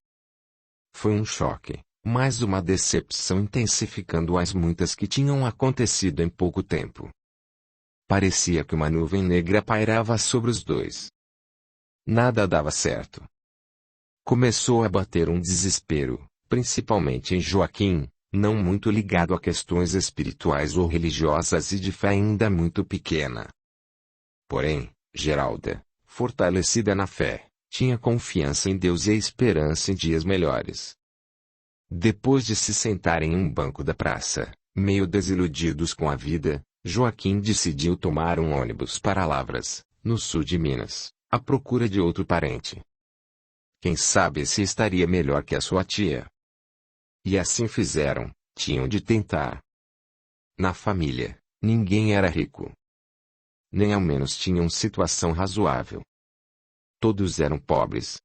Foi um choque, mais uma decepção intensificando as muitas que tinham acontecido em pouco tempo. Parecia que uma nuvem negra pairava sobre os dois. Nada dava certo. Começou a bater um desespero, principalmente em Joaquim, não muito ligado a questões espirituais ou religiosas e de fé ainda muito pequena. Porém, Geralda, fortalecida na fé, tinha confiança em Deus e a esperança em dias melhores. Depois de se sentarem em um banco da praça, meio desiludidos com a vida, Joaquim decidiu tomar um ônibus para Lavras, no sul de Minas, à procura de outro parente. Quem sabe se estaria melhor que a sua tia. E assim fizeram, tinham de tentar. Na família, ninguém era rico. Nem ao menos tinham situação razoável. Todos eram pobres,